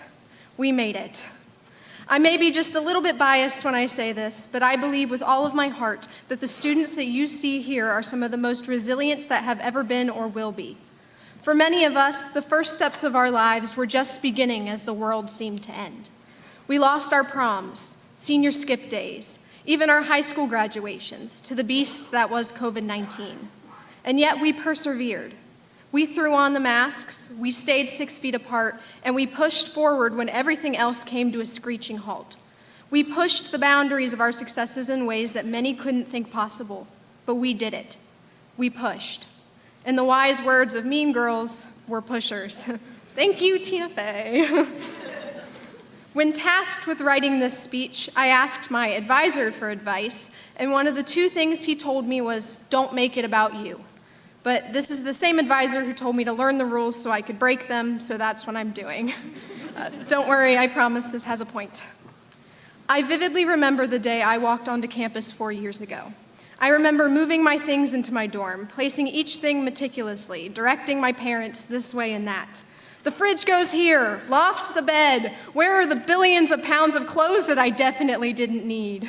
we made it. I may be just a little bit biased when I say this, but I believe with all of my heart that the students that you see here are some of the most resilient that have ever been or will be. For many of us, the first steps of our lives were just beginning as the world seemed to end. We lost our proms, senior skip days, even our high school graduations to the beast that was COVID-19. And yet we persevered. We threw on the masks, we stayed 6 feet apart, and we pushed forward when everything else came to a screeching halt. We pushed the boundaries of our successes in ways that many couldn't think possible, but we did it. We pushed. In the wise words of Mean Girls, we're pushers. Thank you, Tina Fey. When tasked with writing this speech, I asked my advisor for advice, and one of the 2 things he told me was, don't make it about you. But this is the same advisor who told me to learn the rules so I could break them, so that's what I'm doing. Don't worry, I promise this has a point. I vividly remember the day I walked onto campus 4 years ago. I remember moving my things into my dorm, placing each thing meticulously, directing my parents this way and that. The fridge goes here, loft the bed. Where are the billions of pounds of clothes that I definitely didn't need?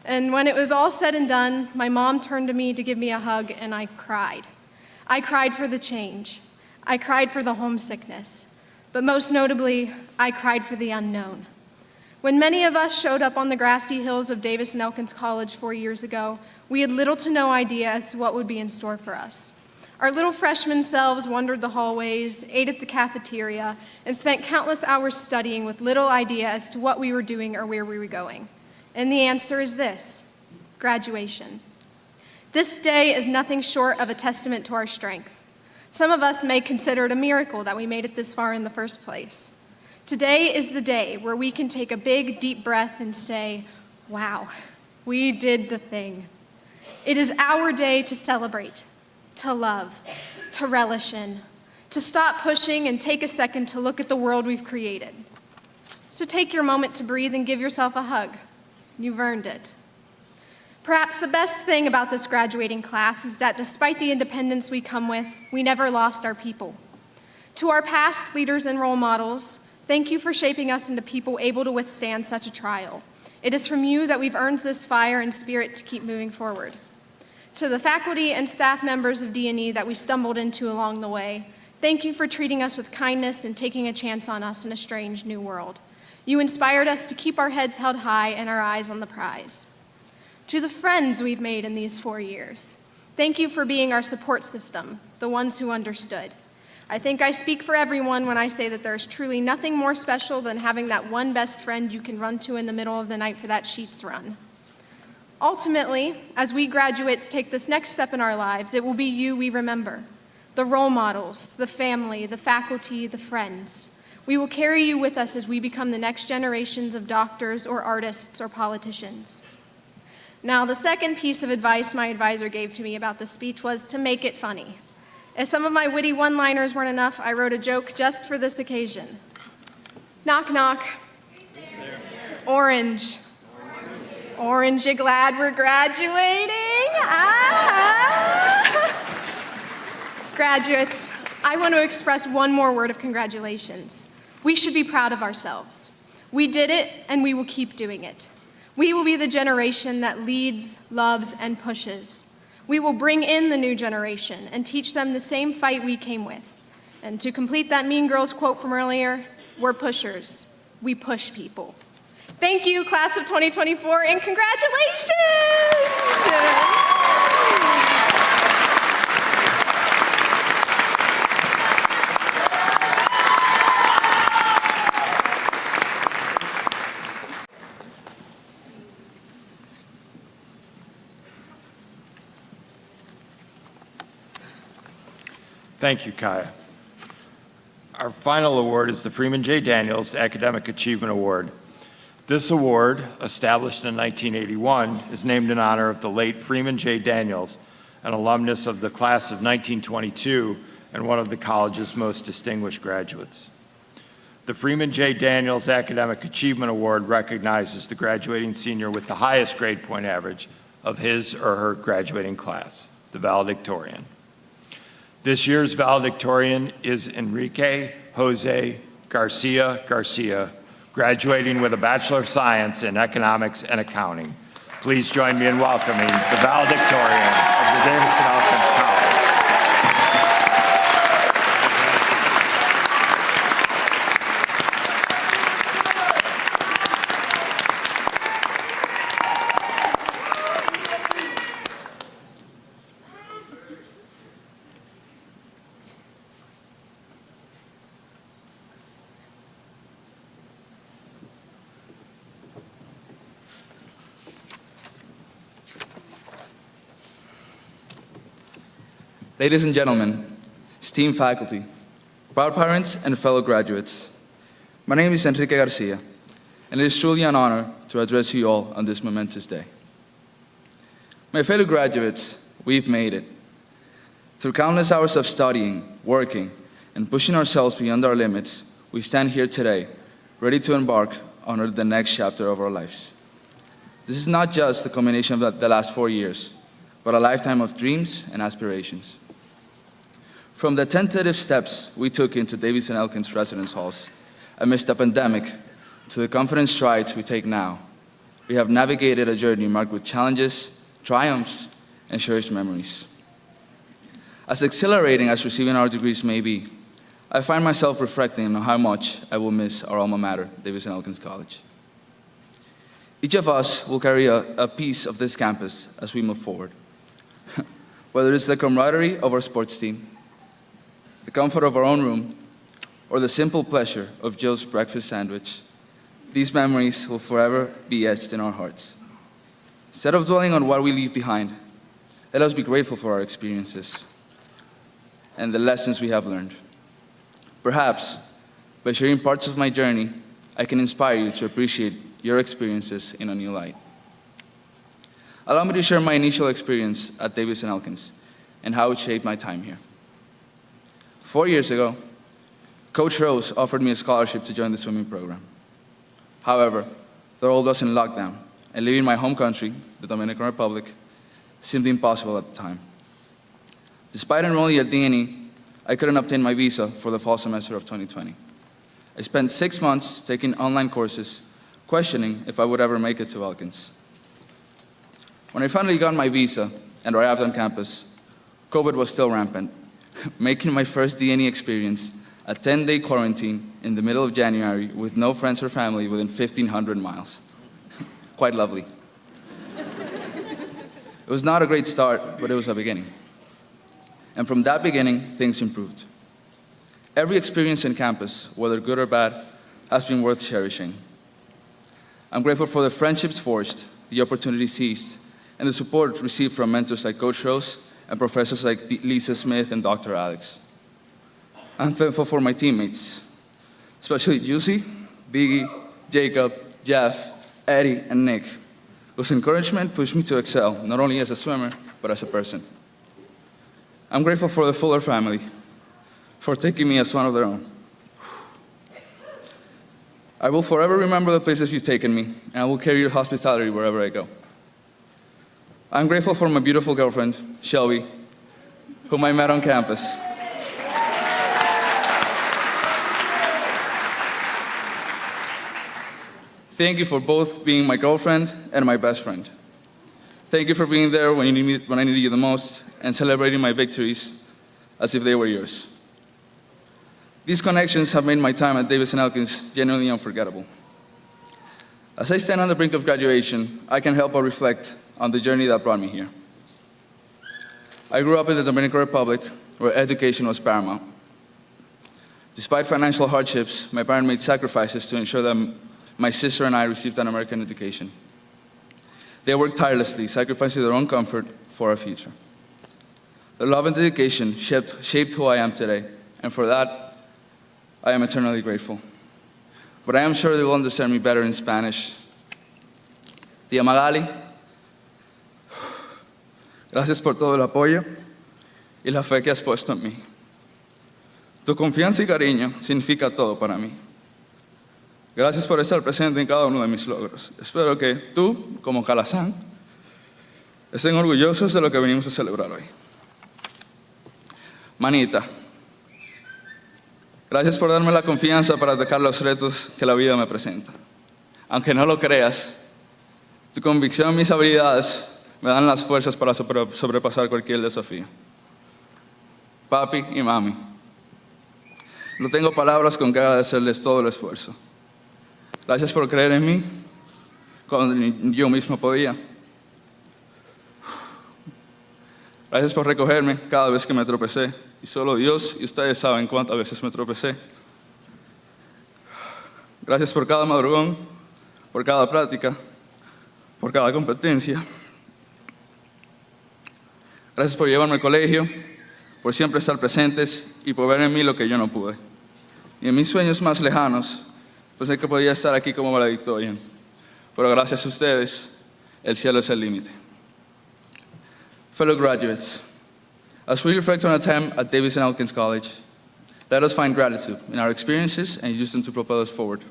And when it was all said and done, my mom turned to me to give me a hug, and I cried. I cried for the change. I cried for the homesickness. But most notably, I cried for the unknown. When many of us showed up on the grassy hills of Davis and Elkins College 4 years ago, we had little to no idea as to what would be in store for us. Our little freshman selves wandered the hallways, ate at the cafeteria, and spent countless hours studying with little idea as to what we were doing or where we were going. And the answer is this: graduation. This day is nothing short of a testament to our strength. Some of us may consider it a miracle that we made it this far in the first place. Today is the day where we can take a big, deep breath and say, wow, we did the thing. It is our day to celebrate, to love, to relish in, to stop pushing and take a second to look at the world we've created. So take your moment to breathe and give yourself a hug. You've earned it. Perhaps the best thing about this graduating class is that despite the independence we come with, we never lost our people. To our past leaders and role models, thank you for shaping us into people able to withstand such a trial. It is from you that we've earned this fire and spirit to keep moving forward. To the faculty and staff members of D&E that we stumbled into along the way, thank you for treating us with kindness and taking a chance on us in a strange new world. You inspired us to keep our heads held high and our eyes on the prize. To the friends we've made in these 4 years, thank you for being our support system, the ones who understood. I think I speak for everyone when I say that there's truly nothing more special than having that one best friend you can run to in the middle of the night for that sheets run. Ultimately, as we graduates take this next step in our lives, it will be you we remember, the role models, the family, the faculty, the friends. We will carry you with us as we become the next generations of doctors or artists or politicians. Now, the second piece of advice my advisor gave to me about this speech was to make it funny. As some of my witty one-liners weren't enough, I wrote a joke just for this occasion. Knock, knock. Orange. Orange, you glad we're graduating? Graduates, I want to express one more word of congratulations. We should be proud of ourselves. We did it, and we will keep doing it. We will be the generation that leads, loves, and pushes. We will bring in the new generation and teach them the same fight we came with. And to complete that Mean Girls quote from earlier, we're pushers. We push people. Thank you, class of 2024, and congratulations! Thank you, Kaya. Our final award is the Freeman J. Daniels Academic Achievement Award. This award, established in 1981, is named in honor of the late Freeman J. Daniels, an alumnus of the class of 1922 and one of the college's most distinguished graduates. The Freeman J. Daniels Academic Achievement Award recognizes the graduating senior with the highest grade point average of his or her graduating class, the valedictorian. This year's valedictorian is Enrique Jose Garcia, graduating with a Bachelor of Science in Economics and Accounting. Please join me in welcoming the valedictorian of the Davis and Elkins College. Ladies and gentlemen, esteemed faculty, proud parents, and fellow graduates, my name is Enrique Garcia, and it is truly an honor to address you all on this momentous day. My fellow graduates, we've made it. Through countless hours of studying, working, and pushing ourselves beyond our limits, we stand here today, ready to embark on the next chapter of our lives. This is not just the culmination of the last 4 years, but a lifetime of dreams and aspirations. From the tentative steps we took into Davis and Elkins residence halls amidst the pandemic to the confident strides we take now, we have navigated a journey marked with challenges, triumphs, and cherished memories. As exhilarating as receiving our degrees may be, I find myself reflecting on how much I will miss our alma mater, Davis and Elkins College. Each of us will carry a piece of this campus as we move forward. Whether it's the camaraderie of our sports team, the comfort of our own room, or the simple pleasure of Joe's breakfast sandwich, these memories will forever be etched in our hearts. Instead of dwelling on what we leave behind, let us be grateful for our experiences and the lessons we have learned. Perhaps, by sharing parts of my journey, I can inspire you to appreciate your experiences in a new light. Allow me to share my initial experience at Davis and Elkins and how it shaped my time here. 4 years ago, Coach Rose offered me a scholarship to join the swimming program. However, the world was in lockdown, and leaving my home country, the Dominican Republic, seemed impossible at the time. Despite enrolling at D&E, I couldn't obtain my visa for the fall semester of 2020. I spent 6 months taking online courses, questioning if I would ever make it to Elkins. When I finally got my visa and arrived on campus, COVID was still rampant, making my first D&E experience a 10-day quarantine in the middle of January with no friends or family within 1,500 miles. Quite lovely. It was not a great start, but it was a beginning. And from that beginning, things improved. Every experience in campus, whether good or bad, has been worth cherishing. I'm grateful for the friendships forged, the opportunities seized, and the support received from mentors like Coach Rose and professors like Lisa Smith and Dr. Alex. I'm thankful for my teammates, especially Juicy, Biggie, Jacob, Jeff, Eddie, and Nick, whose encouragement pushed me to excel, not only as a swimmer, but as a person. I'm grateful for the Fuller family, for taking me as one of their own. I will forever remember the places you've taken me, and I will carry your hospitality wherever I go. I'm grateful for my beautiful girlfriend, Shelby, whom I met on campus. Thank you for both being my girlfriend and my best friend. Thank you for being there when I needed you the most and celebrating my victories as if they were yours. These connections have made my time at Davis and Elkins genuinely unforgettable. As I stand on the brink of graduation, I can't help but reflect on the journey that brought me here. I grew up in the Dominican Republic, where education was paramount. Despite financial hardships, my parents made sacrifices to ensure that my sister and I received an American education. They worked tirelessly, sacrificing their own comfort for our future. Their love and dedication shaped who I am today, and for that, I am eternally grateful. But I am sure they will understand me better in Spanish. Tía Magali, gracias por todo el apoyo y la fe que has puesto en mí. Tu confianza y cariño significa todo para mí. Gracias por estar presente en cada uno de mis logros. Espero que tú, como Calazán, estén orgullosos de lo que venimos a celebrar hoy. Manita, gracias por darme la confianza para atacar los retos que la vida me presenta. Aunque no lo creas, tu convicción en mis habilidades me dan las fuerzas para sobrepasar cualquier desafío. Papi y mami, no tengo palabras con que agradecerles todo el esfuerzo. Gracias por creer en mí cuando yo mismo podía. Gracias por recogerme cada vez que me tropecé. Y solo Dios y ustedes saben cuántas veces me tropecé. Gracias por cada madrugón, por cada práctica, por cada competencia. Gracias por llevarme al colegio, por siempre estar presentes y por ver en mí lo que yo no pude. Y en mis sueños más lejanos, pensé que podía estar aquí como Valedictorian. Pero gracias a ustedes, el cielo es el límite. Fellow graduates, as we reflect on our time at Davis and Elkins College, let us find gratitude in our experiences and use them to propel us forward.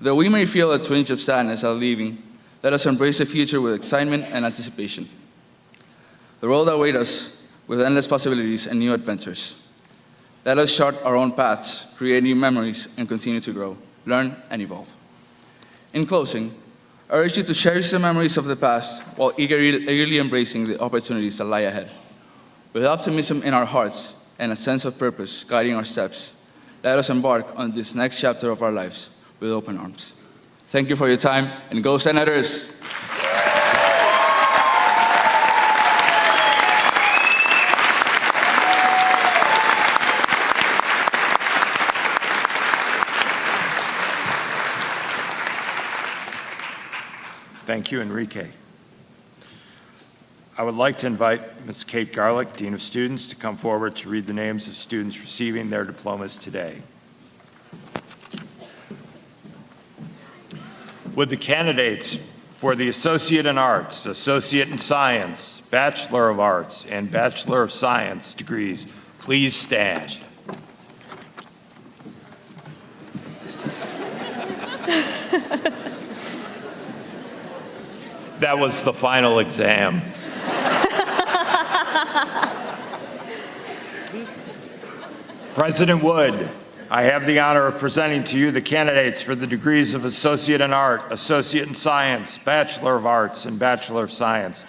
Though we may feel a twinge of sadness at leaving, let us embrace the future with excitement and anticipation. The world awaits us with endless possibilities and new adventures. Let us chart our own paths, create new memories, and continue to grow, learn, and evolve. In closing, I urge you to cherish the memories of the past while eagerly embracing the opportunities that lie ahead. With optimism in our hearts and a sense of purpose guiding our steps, let us embark on this next chapter of our lives with open arms. Thank you for your time, and go Senators! Thank you, Enrique. I would like to invite Ms. Kate Garlick, Dean of Students, to come forward to read the names of students receiving their diplomas today. Would the candidates for the Associate in Arts, Associate in Science, Bachelor of Arts, and Bachelor of Science degrees please stand? That was the final exam. President Wood, I have the honor of presenting to you the candidates for the degrees of Associate in Art, Associate in Science, Bachelor of Arts, and Bachelor of Science.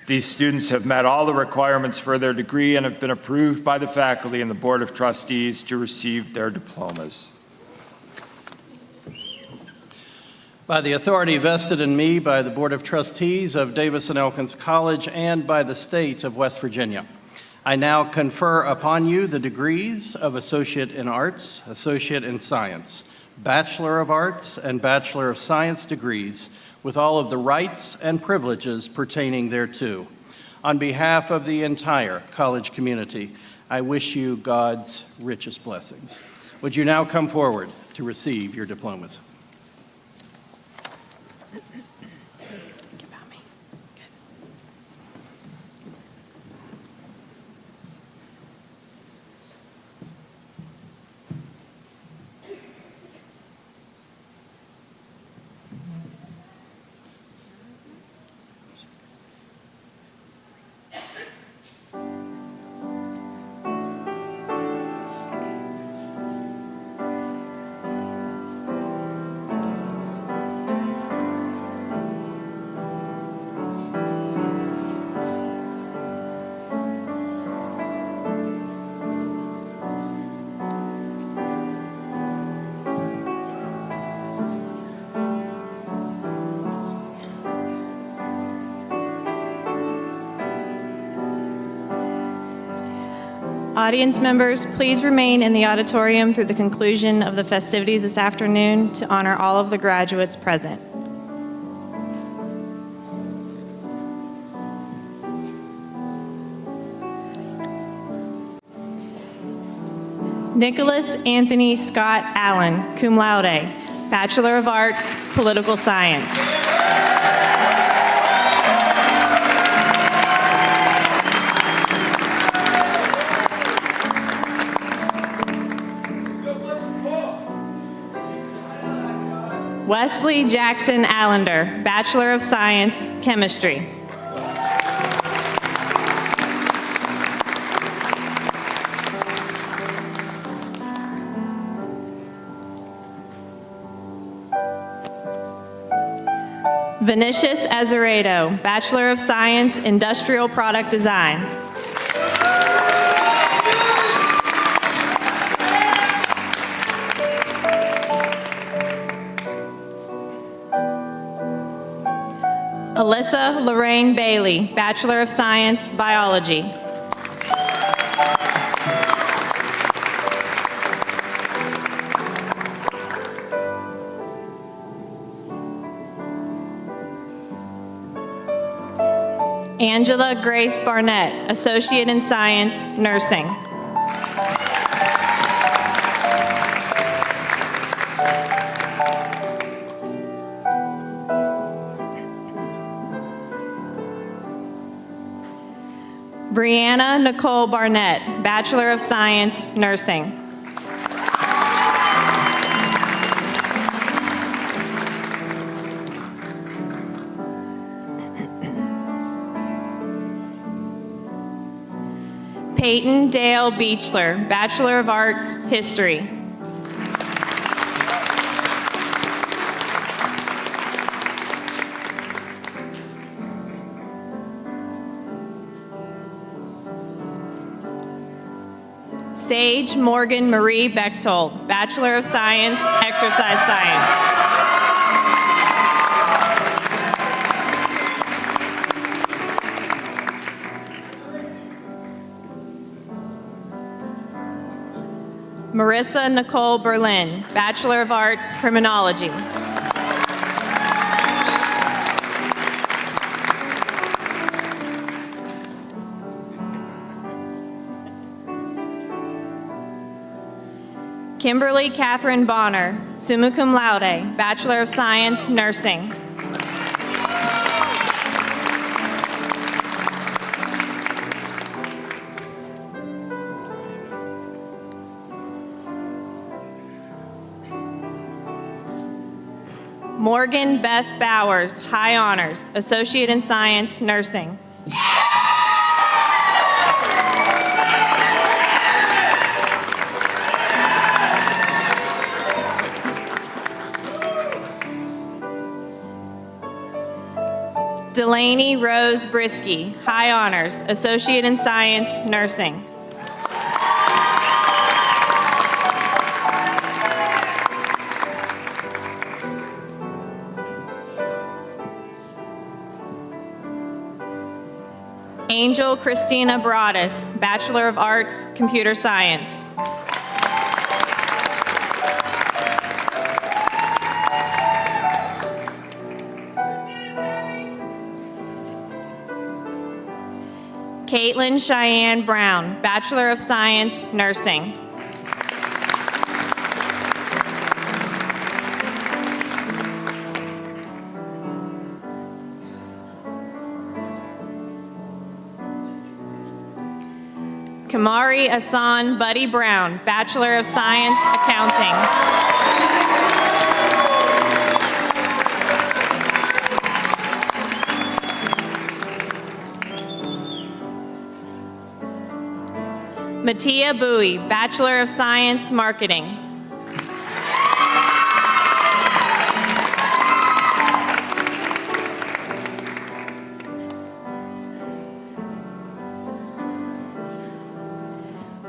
These students have met all the requirements for their degree and have been approved by the faculty and the Board of Trustees to receive their diplomas. By the authority vested in me by the Board of Trustees of Davis and Elkins College and by the state of West Virginia, I now confer upon you the degrees of Associate in Arts, Associate in Science, Bachelor of Arts, and Bachelor of Science degrees with all of the rights and privileges pertaining thereto. On behalf of the entire college community, I wish you God's richest blessings. Would you now come forward to receive your diplomas? Audience members, please remain in the auditorium through the conclusion of the festivities this afternoon to honor all of the graduates present. Nicholas Anthony Scott Allen, cum laude, Bachelor of Arts, Political Science. Wesley Jackson Allender, Bachelor of Science, Chemistry. Vinicius Azeredo, Bachelor of Science, Industrial Product Design. Alyssa Lorraine Bailey, Bachelor of Science, Biology. Angela Grace Barnett, Associate in Science, Nursing. Brianna Nicole Barnett, Bachelor of Science, Nursing. Peyton Dale Beechler, Bachelor of Arts, History. Sage Morgan Marie Bechtold, Bachelor of Science, Exercise Science. Marissa Nicole Berlin, Bachelor of Arts, Criminology. Kimberly Catherine Bonner, summa cum laude, Bachelor of Science, Nursing. Morgan Beth Bowers, High Honors, Associate in Science, Nursing. Delaney Rose Brisky, High Honors, Associate in Science, Nursing. Angel Christina Broadus, Bachelor of Arts, Computer Science. Caitlin Cheyenne Brown, Bachelor of Science, Nursing. Kamari Asan Buddy Brown, Bachelor of Science, Accounting. Mattia Bowie, Bachelor of Science, Marketing.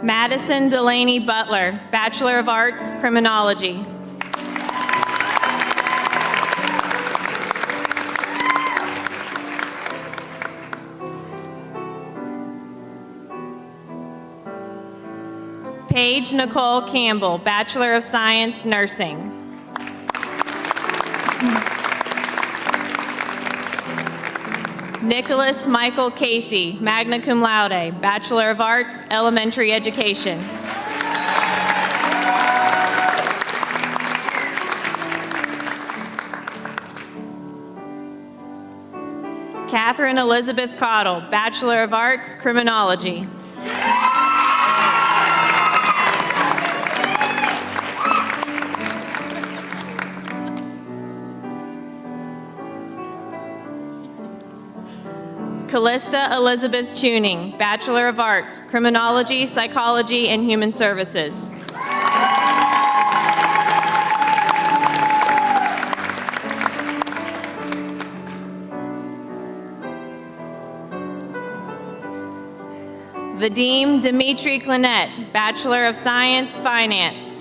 Madison Delaney Butler, Bachelor of Arts, Criminology. Paige Nicole Campbell, Bachelor of Science, Nursing. Nicholas Michael Casey, magna cum laude, Bachelor of Arts, Elementary Education. Catherine Elizabeth Cottle, Bachelor of Arts, Criminology. Callista Elizabeth Tuning, Bachelor of Arts, Criminology, Psychology, and Human Services. Vadim Dimitri Clinette, Bachelor of Science, Finance.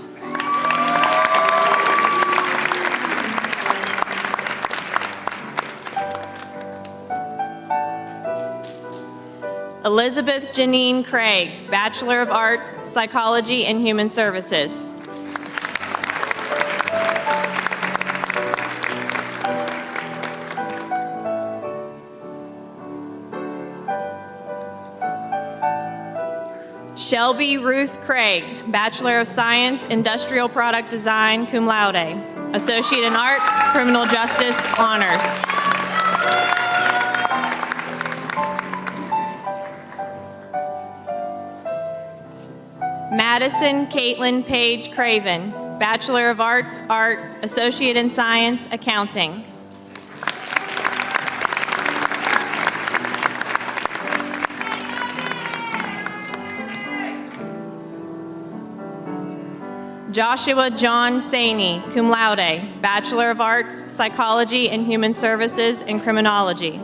Elizabeth Janine Craig, Bachelor of Arts, Psychology and Human Services. Shelby Ruth Craig, Bachelor of Science, Industrial Product Design, cum laude. Associate in Arts, Criminal Justice, Honors. Madison Caitlin Page Craven, Bachelor of Arts, Art, Associate in Science, Accounting. Joshua John Saney, cum laude, Bachelor of Arts, Psychology and Human Services and Criminology.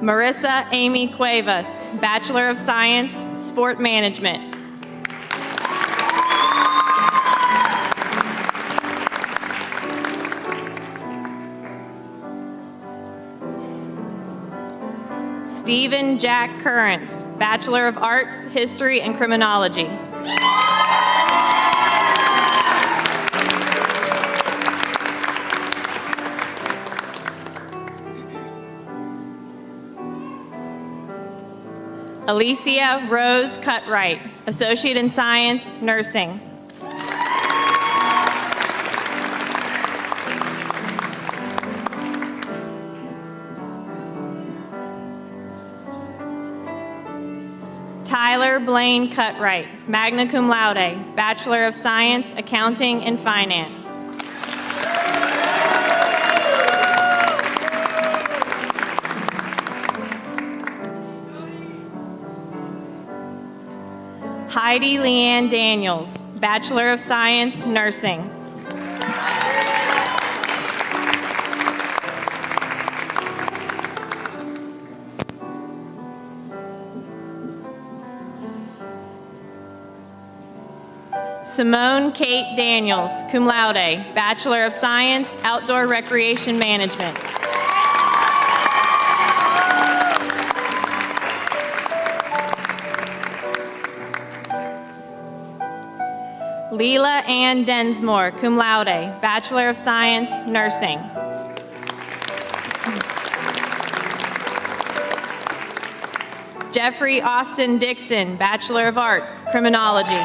Marissa Amy Cuevas, Bachelor of Science, Sport Management. Stephen Jack Currents, Bachelor of Arts, History and Criminology. Alicia Rose Cutright, Associate in Science, Nursing. Tyler Blaine Cutright, magna cum laude, Bachelor of Science, Accounting and Finance. Heidi Leanne Daniels, Bachelor of Science, Nursing. Simone Kate Daniels, cum laude, Bachelor of Science, Outdoor Recreation Management. Leela Ann Densmore, cum laude, Bachelor of Science, Nursing. Jeffrey Austin Dixon, Bachelor of Arts, Criminology.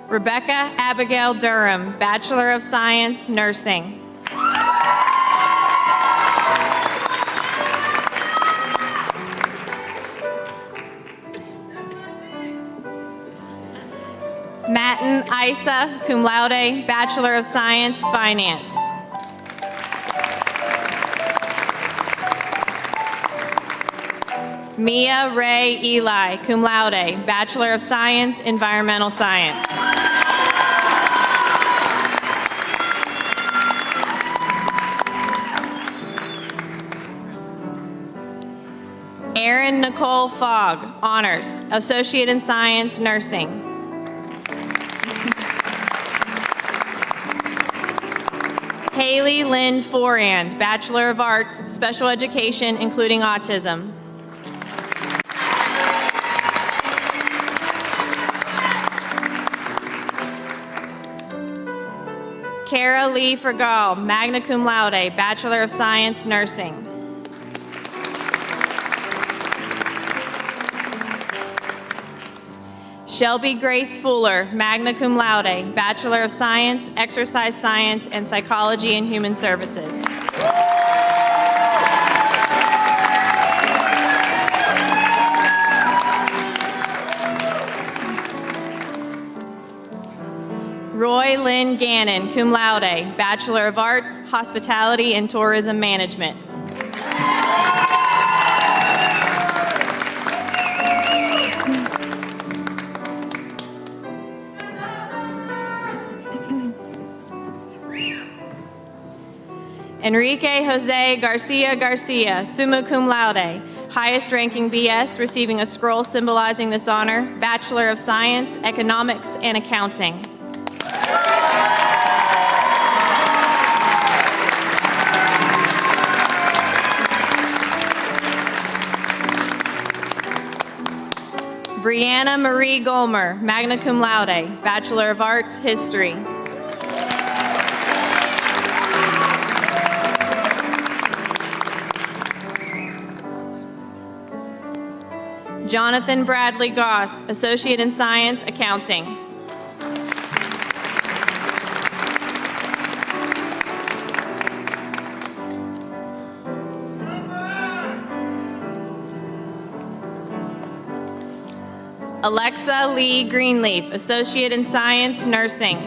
Rebecca Abigail Durham, Bachelor of Science, Nursing. Matten Isa, cum laude, Bachelor of Science, Finance. Mia Ray Eli, cum laude, Bachelor of Science, Environmental Science. Erin Nicole Fogg, Honors, Associate in Science, Nursing. Haley Lynn Forand, Bachelor of Arts, Special Education, including Autism. Kara Lee Fergal, magna cum laude, Bachelor of Science, Nursing. Shelby Grace Fuller, magna cum laude, Bachelor of Science, Exercise Science, and Psychology and Human Services. Roy Lynn Gannon, cum laude, Bachelor of Arts, Hospitality and Tourism Management. Enrique Jose Garcia Garcia, summa cum laude, highest ranking BS, receiving a scroll symbolizing this honor, Bachelor of Science, Economics and Accounting. Brianna Marie Golmer, magna cum laude, Bachelor of Arts, History. Jonathan Bradley Goss, Associate in Science, Accounting. Alexa Lee Greenleaf, Associate in Science, Nursing.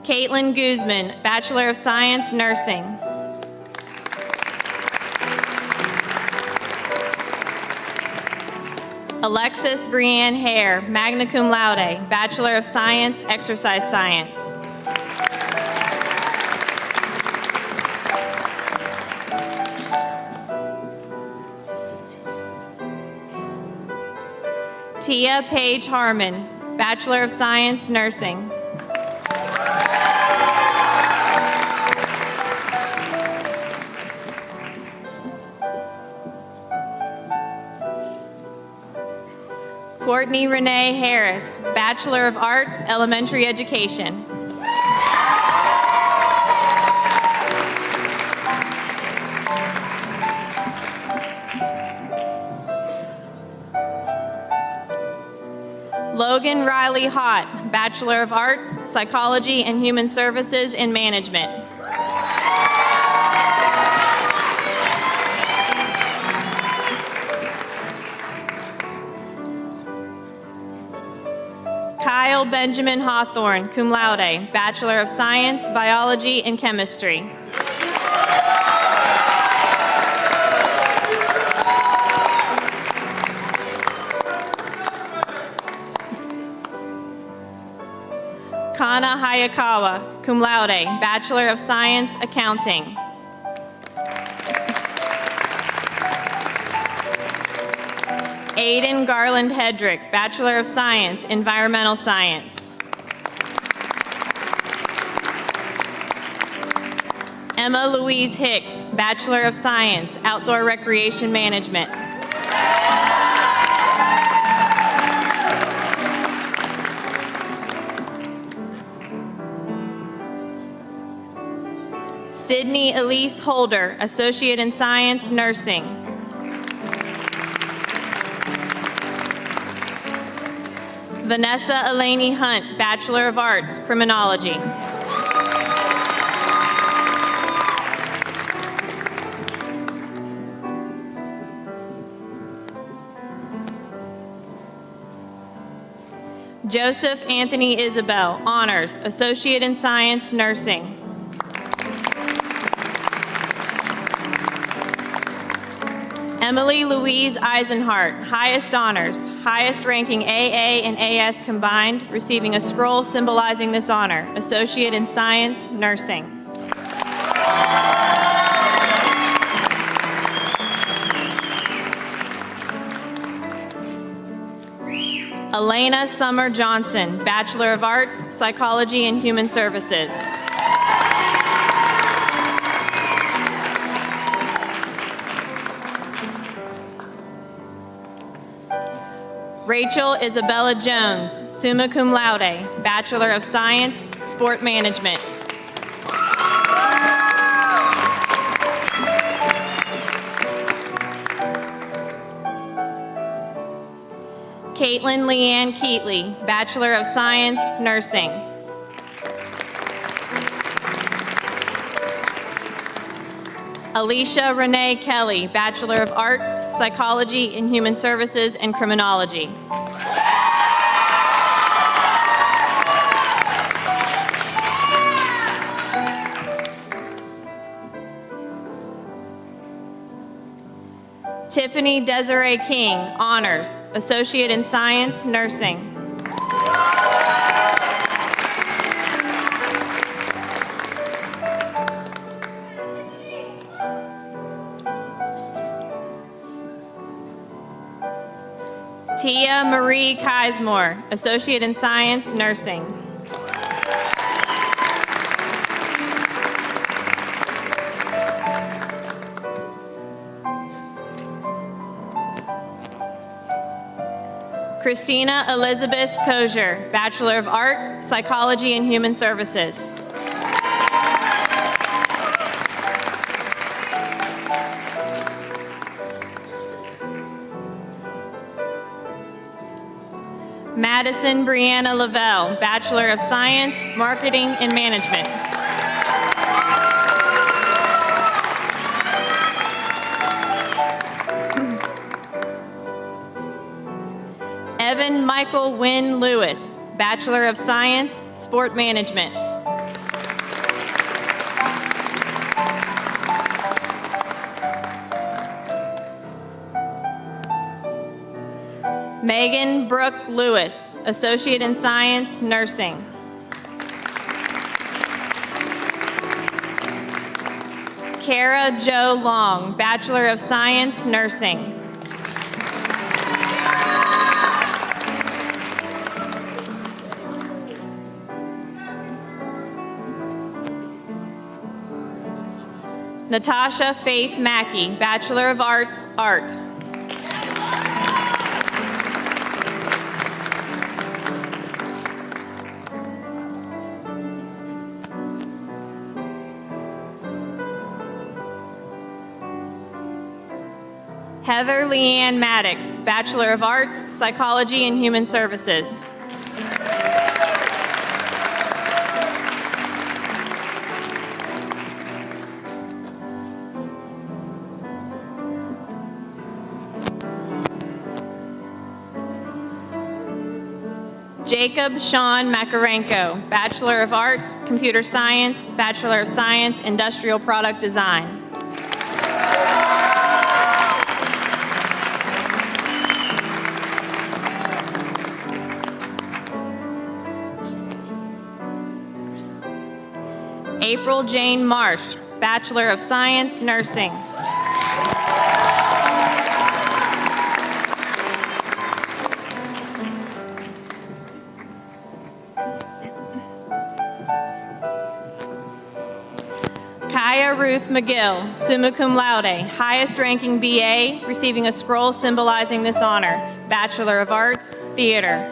Caitlin Guzman, Bachelor of Science, Nursing. Alexis Brianne Hare, magna cum laude, Bachelor of Science, Exercise Science. Tia Paige Harmon, Bachelor of Science, Nursing. Courtney Renee Harris, Bachelor of Arts, Elementary Education. Logan Riley Hott, Bachelor of Arts, Psychology and Human Services in Management. Kyle Benjamin Hawthorne, cum laude, Bachelor of Science, Biology and Chemistry. Kana Hayakawa, cum laude, Bachelor of Science, Accounting. Aiden Garland Hedrick, Bachelor of Science, Environmental Science. Emma Louise Hicks, Bachelor of Science, Outdoor Recreation Management. Sydney Elise Holder, Associate in Science, Nursing. Vanessa Elaney Hunt, Bachelor of Arts, Criminology. Joseph Anthony Isabel, Honors, Associate in Science, Nursing. Emily Louise Eisenhart, highest honors, highest ranking AA and AS combined, receiving a scroll symbolizing this honor, Associate in Science, Nursing. Elena Summer Johnson, Bachelor of Arts, Psychology and Human Services. Rachel Isabella Jones, summa cum laude, Bachelor of Science, Sport Management. Caitlin Leanne Keatley, Bachelor of Science, Nursing. Alicia Renee Kelly, Bachelor of Arts, Psychology in Human Services and Criminology. Tiffany Desiree King, Honors, Associate in Science, Nursing. Tia Marie Kismore, Associate in Science, Nursing. Christina Elizabeth Kozier, Bachelor of Arts, Psychology and Human Services. Madison Brianna Lavelle, Bachelor of Science, Marketing and Management. Evan Michael Wynn Lewis, Bachelor of Science, Sport Management. Megan Brooke Lewis, Associate in Science, Nursing. Kara Jo Long, Bachelor of Science, Nursing. Natasha Faith Mackey, Bachelor of Arts, Art. Heather Leanne Maddox, Bachelor of Arts, Psychology and Human Services. Jacob Sean Makarenko, Bachelor of Arts, Computer Science, Bachelor of Science, Industrial Product Design. April Jane Marsh, Bachelor of Science, Nursing. Kaya Ruth McGill, summa cum laude, highest ranking BA, receiving a scroll symbolizing this honor, Bachelor of Arts, Theater.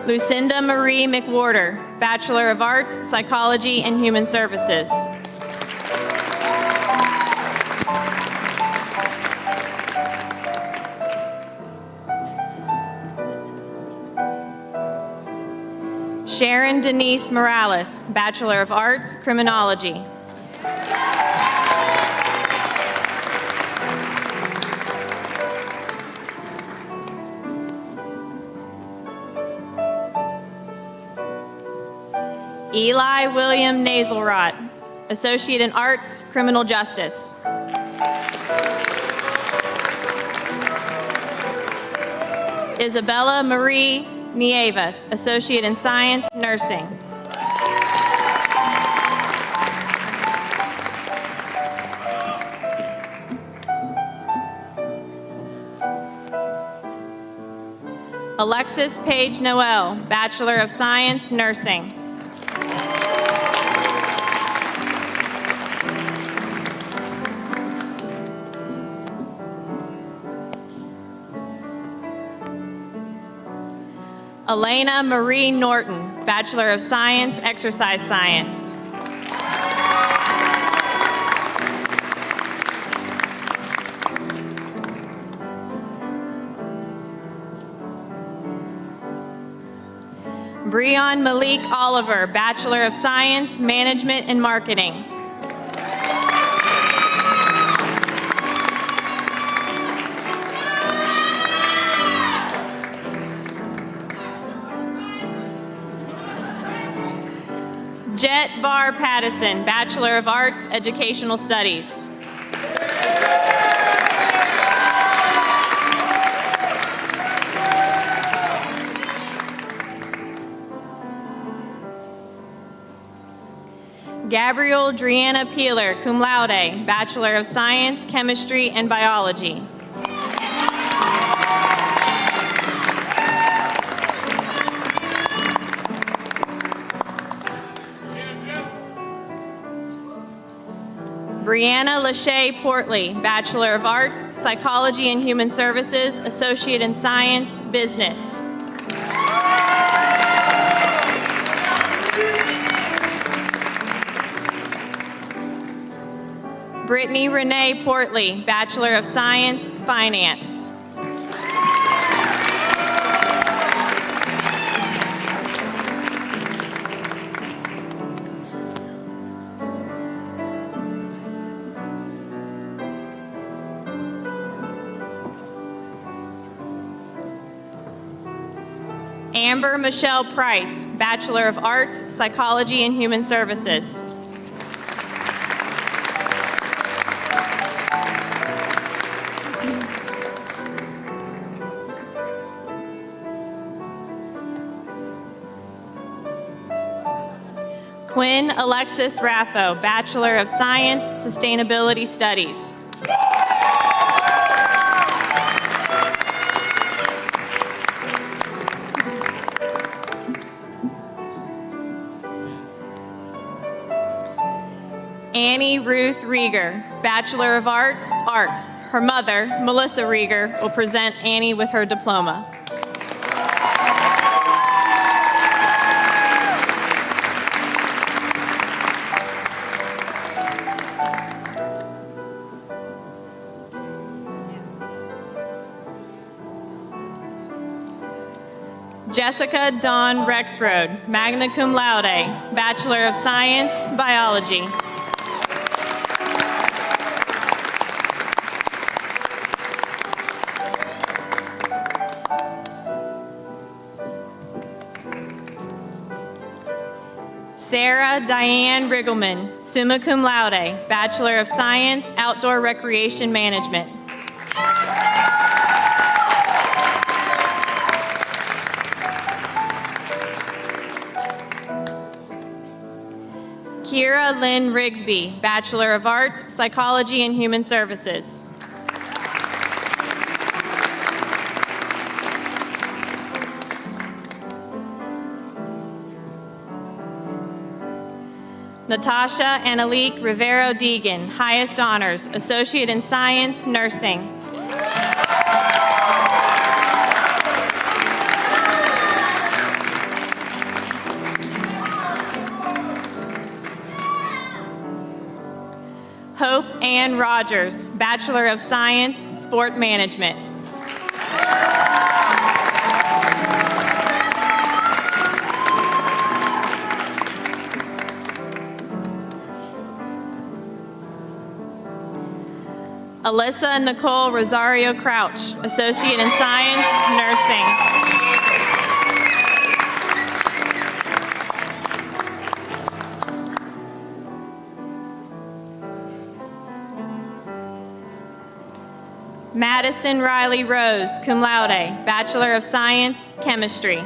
Lucinda Marie McWhorter, Bachelor of Arts, Psychology and Human Services. Sharon Denise Morales, Bachelor of Arts, Criminology. Eli William Naselrot, Associate in Arts, Criminal Justice. Isabella Marie Nievas, Associate in Science, Nursing. Alexis Page Noel, Bachelor of Science, Nursing. Elena Marie Norton, Bachelor of Science, Exercise Science. Breon Malik Oliver, Bachelor of Science, Management and Marketing. Jet Bar Pattison, Bachelor of Arts, Educational Studies. Gabrielle Driana Peeler, cum laude, Bachelor of Science, Chemistry and Biology. Brianna Lachey Portley, Bachelor of Arts, Psychology and Human Services, Associate in Science, Business. Brittany Renee Portley, Bachelor of Science, Finance. Amber Michelle Price, Bachelor of Arts, Psychology and Human Services. Quinn Alexis Raffo, Bachelor of Science, Sustainability Studies. Annie Ruth Rieger, Bachelor of Arts, Art. Her mother, Melissa Rieger, will present Annie with her diploma. Jessica Dawn Rexroad, magna cum laude, Bachelor of Science, Biology. Sarah Diane Riggleman, summa cum laude, Bachelor of Science, Outdoor Recreation Management. Kira Lynn Rigsby, Bachelor of Arts, Psychology and Human Services. Natasha Annalique Rivero Deegan, highest honors, Associate in Science, Nursing. Hope Ann Rogers, Bachelor of Science, Sport Management. Alyssa Nicole Rosario Crouch, Associate in Science, Nursing. Madison Riley Rose, cum laude, Bachelor of Science, Chemistry.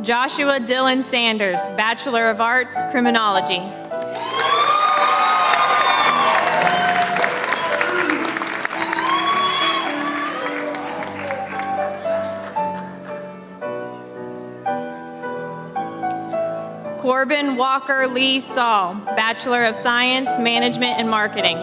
Joshua Dylan Sanders, Bachelor of Arts, Criminology. Corbin Walker Lee Saul, Bachelor of Science, Management and Marketing.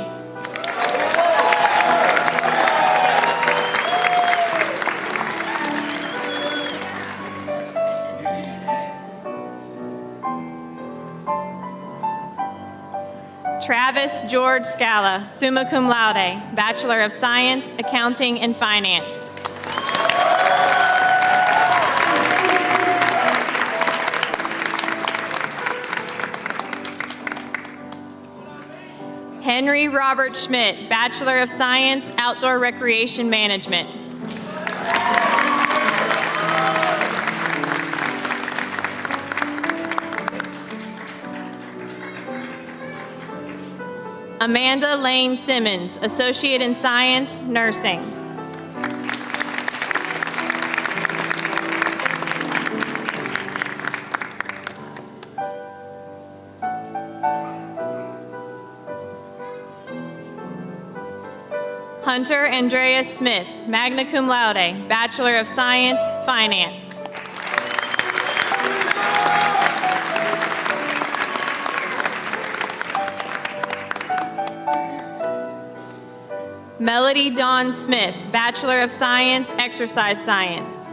Travis George Scala, summa cum laude, Bachelor of Science, Accounting and Finance. Henry Robert Schmidt, Bachelor of Science, Outdoor Recreation Management. Amanda Lane Simmons, Associate in Science, Nursing. Hunter Andreas Smith, magna cum laude, Bachelor of Science, Finance. Melody Dawn Smith, Bachelor of Science, Exercise Science.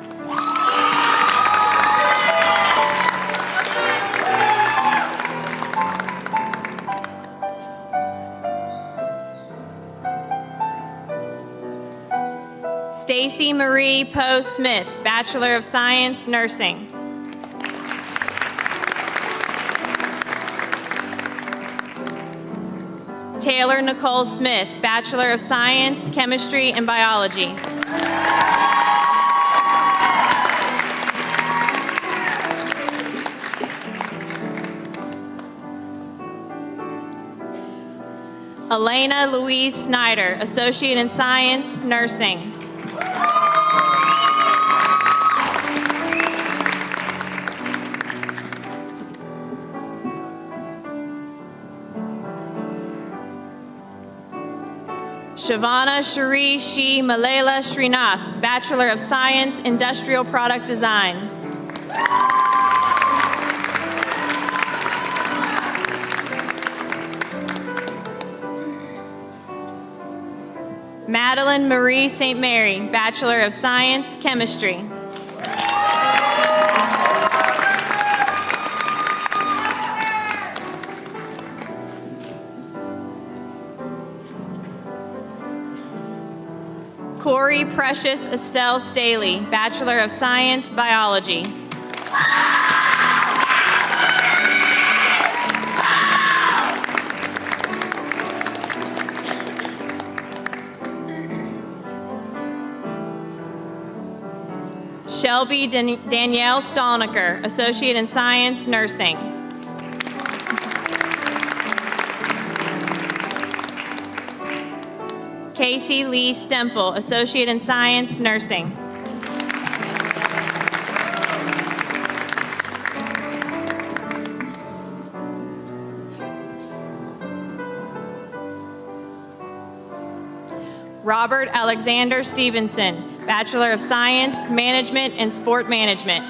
Stacy Marie Poe Smith, Bachelor of Science, Nursing. Taylor Nicole Smith, Bachelor of Science, Chemistry and Biology. Elena Louise Snyder, Associate in Science, Nursing. Shavana Shri Shi Malela Srinath, Bachelor of Science, Industrial Product Design. Madeline Marie St. Mary, Bachelor of Science, Chemistry. Corey Precious Estelle Staley, Bachelor of Science, Biology. Shelby Danielle Stolniker, Associate in Science, Nursing. Casey Lee Stemple, Associate in Science, Nursing. Robert Alexander Stevenson, Bachelor of Science, Management and Sport Management.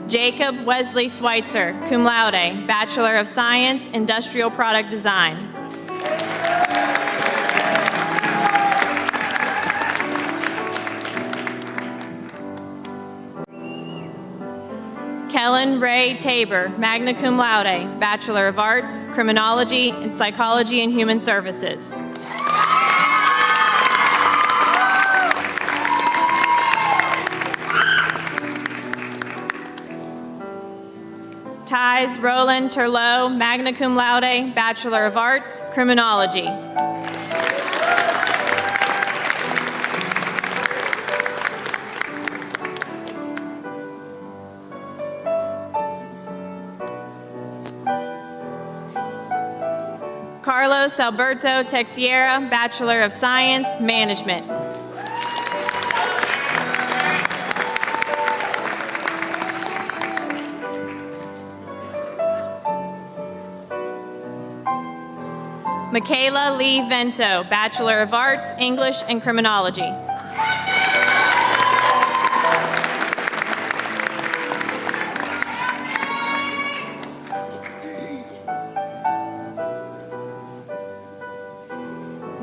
Jacob Wesley Schweitzer, cum laude, Bachelor of Science, Industrial Product Design. Kellen Ray Tabor, magna cum laude, Bachelor of Arts, Criminology and Psychology and Human Services. Tiz Roland Turlot, magna cum laude, Bachelor of Arts, Criminology. Carlos Alberto Texiera, Bachelor of Science, Management. Michaela Lee Vento, Bachelor of Arts, English and Criminology.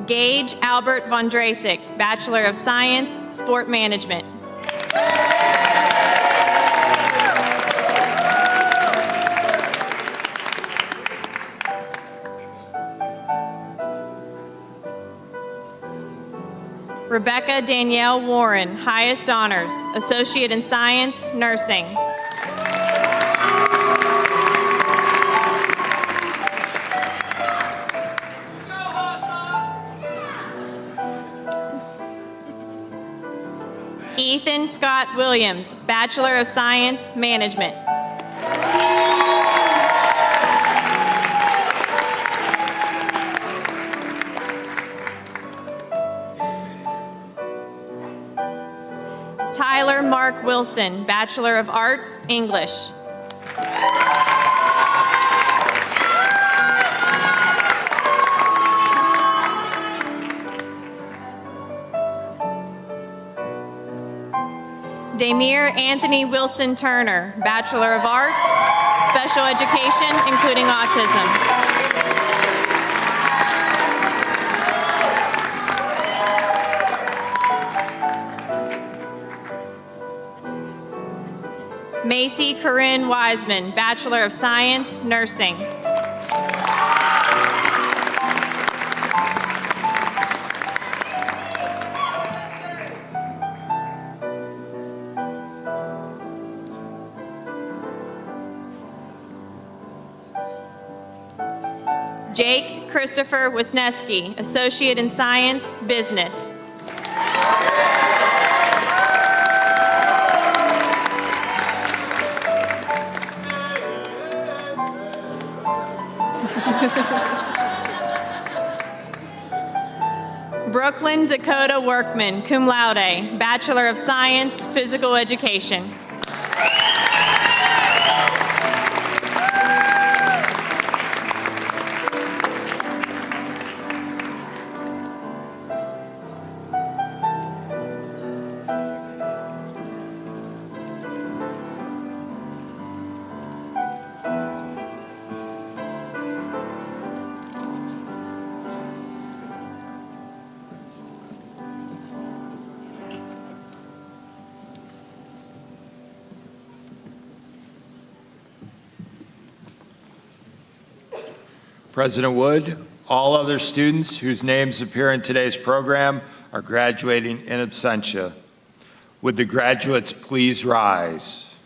Gage Albert Von Drasik, Bachelor of Science, Sport Management. Rebecca Danielle Warren, highest honors, Associate in Science, Nursing. Ethan Scott Williams, Bachelor of Science, Management. Tyler Mark Wilson, Bachelor of Arts, English. Damir Anthony Wilson Turner, Bachelor of Arts, Special Education, including Autism. Macy Corinne Wiseman, Bachelor of Science, Nursing. Jake Christopher Wisniewski, Associate in Science, Business. Brooklyn Dakota Workman, cum laude, Bachelor of Science, Physical Education. President Wood, all other students whose names appear in today's program are graduating in absentia. Would the graduates please rise?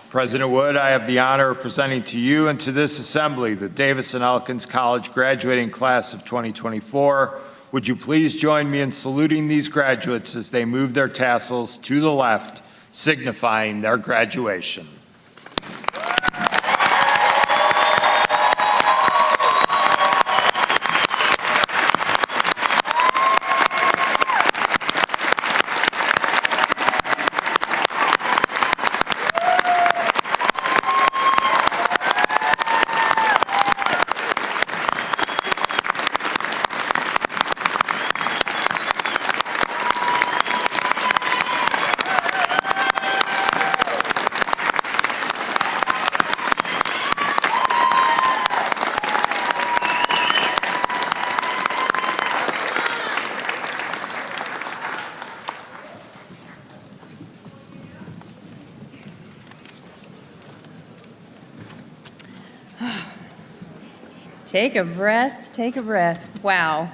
President Wood, I have the honor of presenting to you and to this assembly the Davis and Elkins College graduating class of 2024. Would you please join me in saluting these graduates as they move their tassels to the left, signifying their graduation. Take a breath, take a breath. Wow.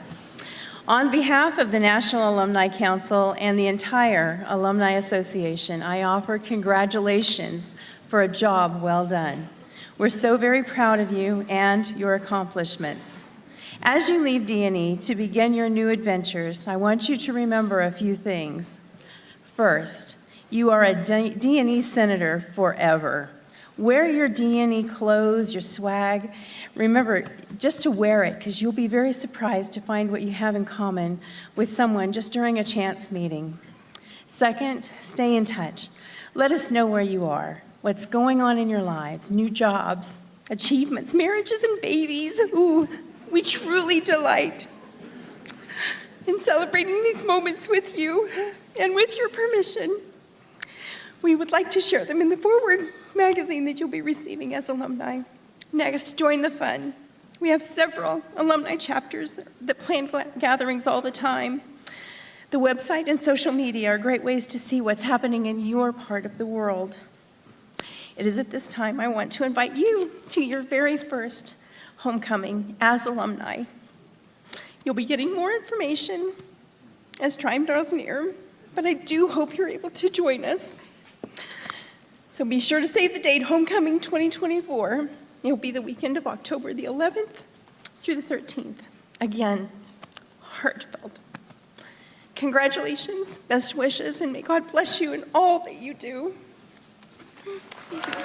On behalf of the National Alumni Council and the entire Alumni Association, I offer congratulations for a job well done. We're so very proud of you and your accomplishments. As you leave D&E to begin your new adventures, I want you to remember a few things. First, you are a D&E senator forever. Wear your D&E clothes, your swag. Remember, just to wear it, because you'll be very surprised to find what you have in common with someone just during a chance meeting. Second, stay in touch. Let us know where you are, what's going on in your lives, new jobs, achievements, marriages, and babies. Ooh, we truly delight in celebrating these moments with you, and with your permission, we would like to share them in the forward magazine that you'll be receiving as alumni. Next, join the fun. We have several alumni chapters that plan gatherings all the time. The website and social media are great ways to see what's happening in your part of the world. It is at this time I want to invite you to your very first homecoming as alumni. You'll be getting more information as time draws near, but I do hope you're able to join us. So be sure to save the date, Homecoming 2024. It'll be the weekend of October the 11th through the 13th. Again, heartfelt. Congratulations, best wishes, and may God bless you in all that you do. Thank you.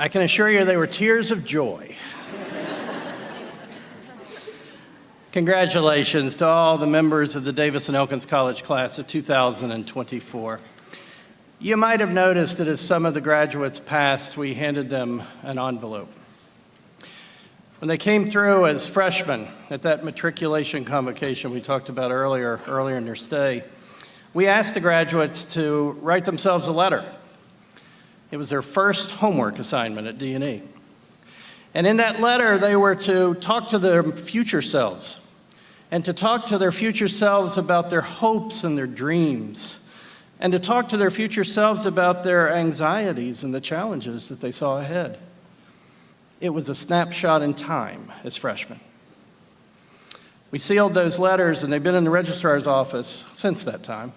I can assure you they were tears of joy. Congratulations to all the members of the Davis and Elkins College class of 2024. You might have noticed that as some of the graduates passed, we handed them an envelope. When they came through as freshmen at that matriculation convocation we talked about earlier in their stay, we asked the graduates to write themselves a letter. It was their first homework assignment at D&E. And in that letter, they were to talk to their future selves, and to talk to their future selves about their hopes and their dreams, and to talk to their future selves about their anxieties and the challenges that they saw ahead. It was a snapshot in time as freshmen. We sealed those letters, and they've been in the registrar's office since that time,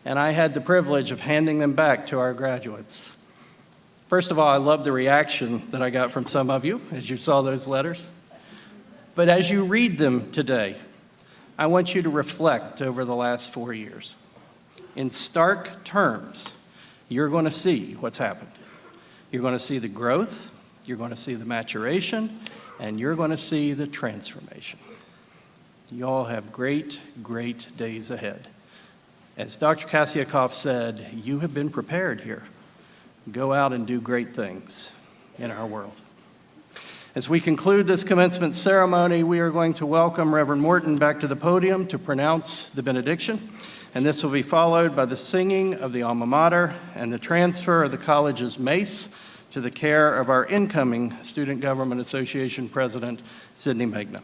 and I had the privilege of handing them back to our graduates. First of all, I love the reaction that I got from some of you as you saw those letters. But as you read them today, I want you to reflect over the last 4 years. In stark terms, you're going to see what's happened. You're going to see the growth, you're going to see the maturation, and you're going to see the transformation. You all have great, great days ahead. As Dr. Kasiakoff said, you have been prepared here. Go out and do great things in our world. As we conclude this commencement ceremony, we are going to welcome Reverend Morton back to the podium to pronounce the benediction, and this will be followed by the singing of the alma mater and the transfer of the college's mace to the care of our incoming Student Government Association President, Sydney Magna.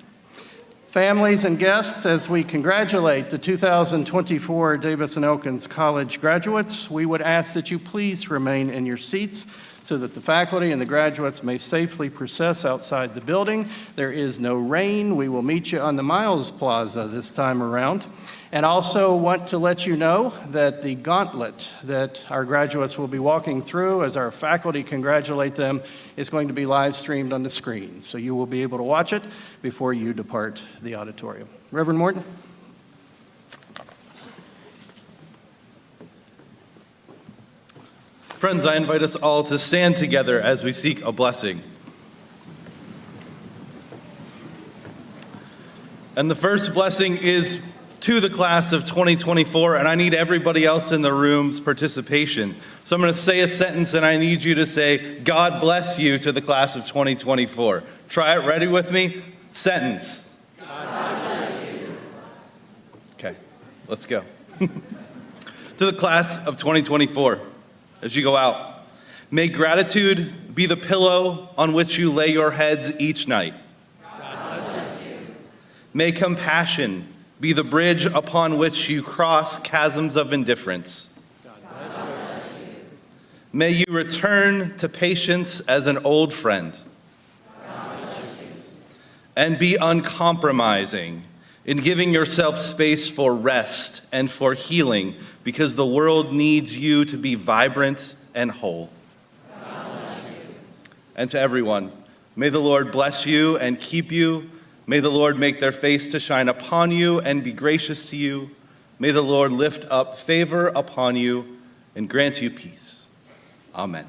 Families and guests, as we congratulate the 2024 Davis and Elkins College graduates, we would ask that you please remain in your seats so that the faculty and the graduates may safely process outside the building. There is no rain. We will meet you on the Miles Plaza this time around. And also want to let you know that the gauntlet that our graduates will be walking through as our faculty congratulate them is going to be live streamed on the screen. So you will be able to watch it before you depart the auditorium. Reverend Morton. Friends, I invite us all to stand together as we seek a blessing. And the first blessing is to the class of 2024, and I need everybody else in the room's participation. So I'm going to say a sentence, and I need you to say, God bless you to the class of 2024. Try it. Ready with me? Sentence. God bless you. Okay, let's go. To the class of 2024, as you go out, may gratitude be the pillow on which you lay your heads each night. God bless you. May compassion be the bridge upon which you cross chasms of indifference. God bless you. May you return to patience as an old friend. God bless you. And be uncompromising in giving yourself space for rest and for healing, because the world needs you to be vibrant and whole. God bless you. And to everyone, may the Lord bless you and keep you. May the Lord make their face to shine upon you and be gracious to you. May the Lord lift up favor upon you and grant you peace. Amen.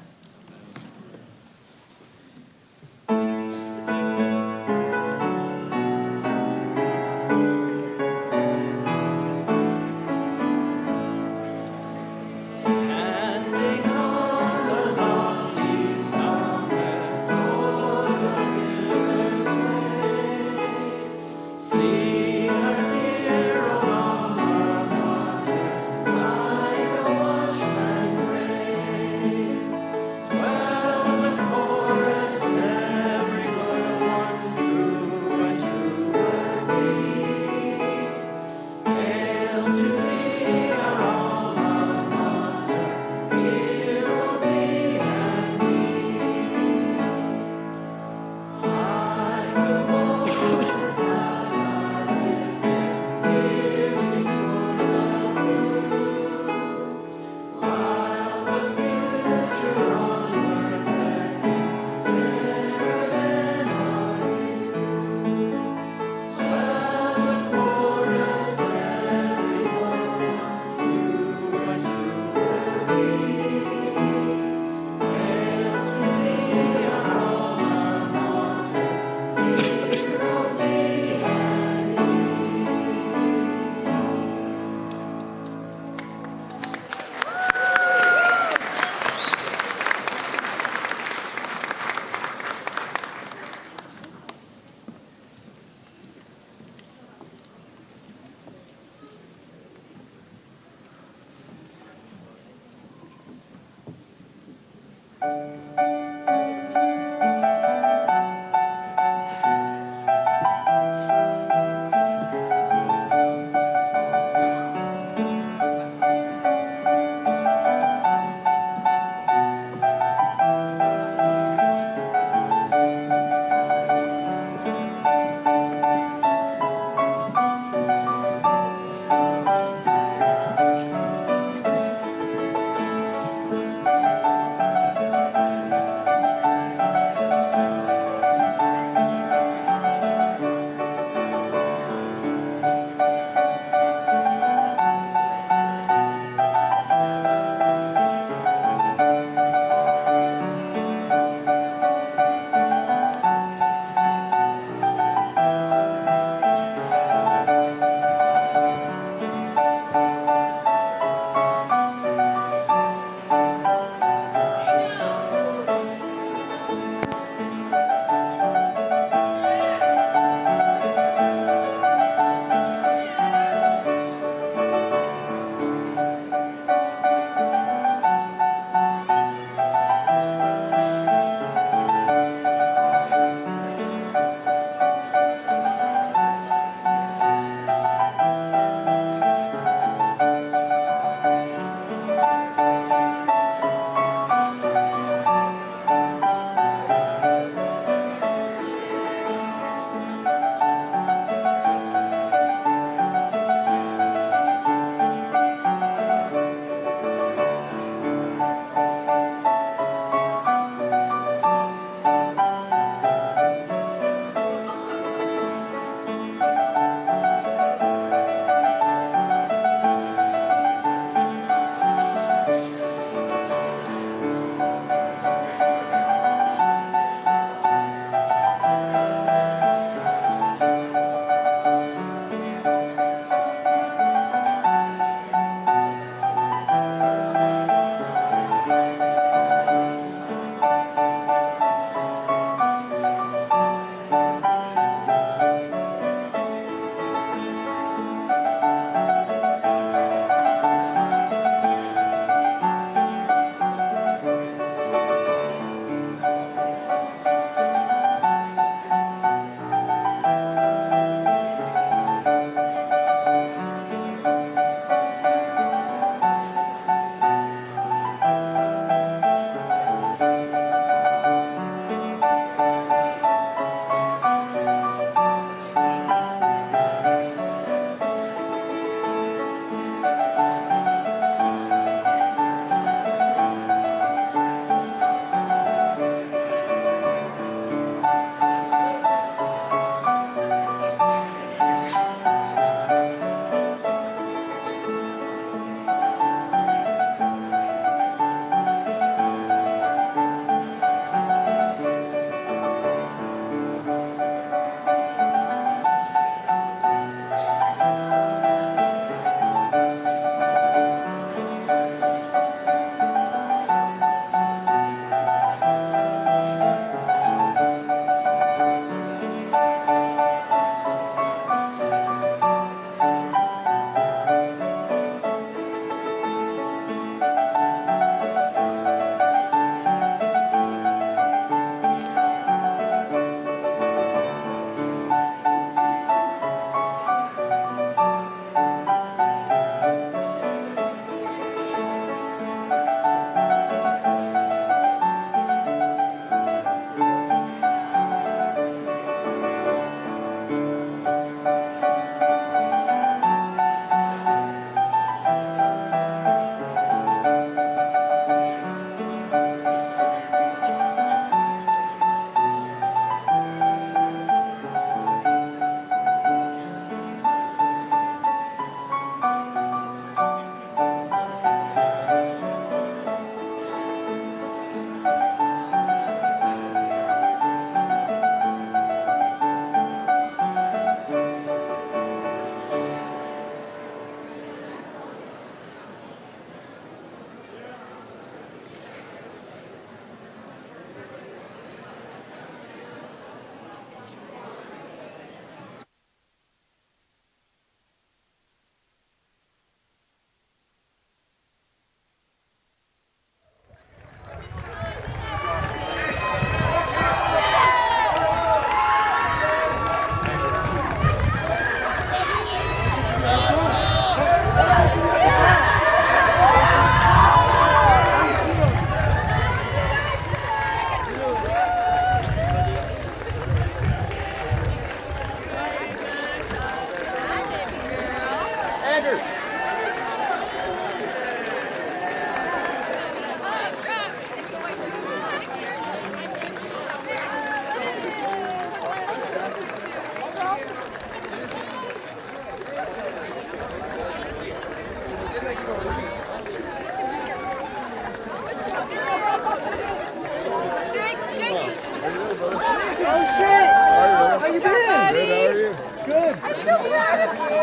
How you been? Good, how are you? Good. I'm so proud of you.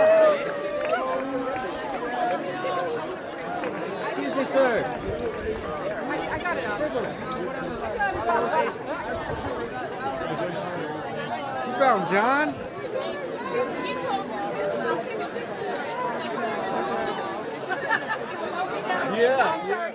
Excuse me, sir. I got it out. You found John? Yeah.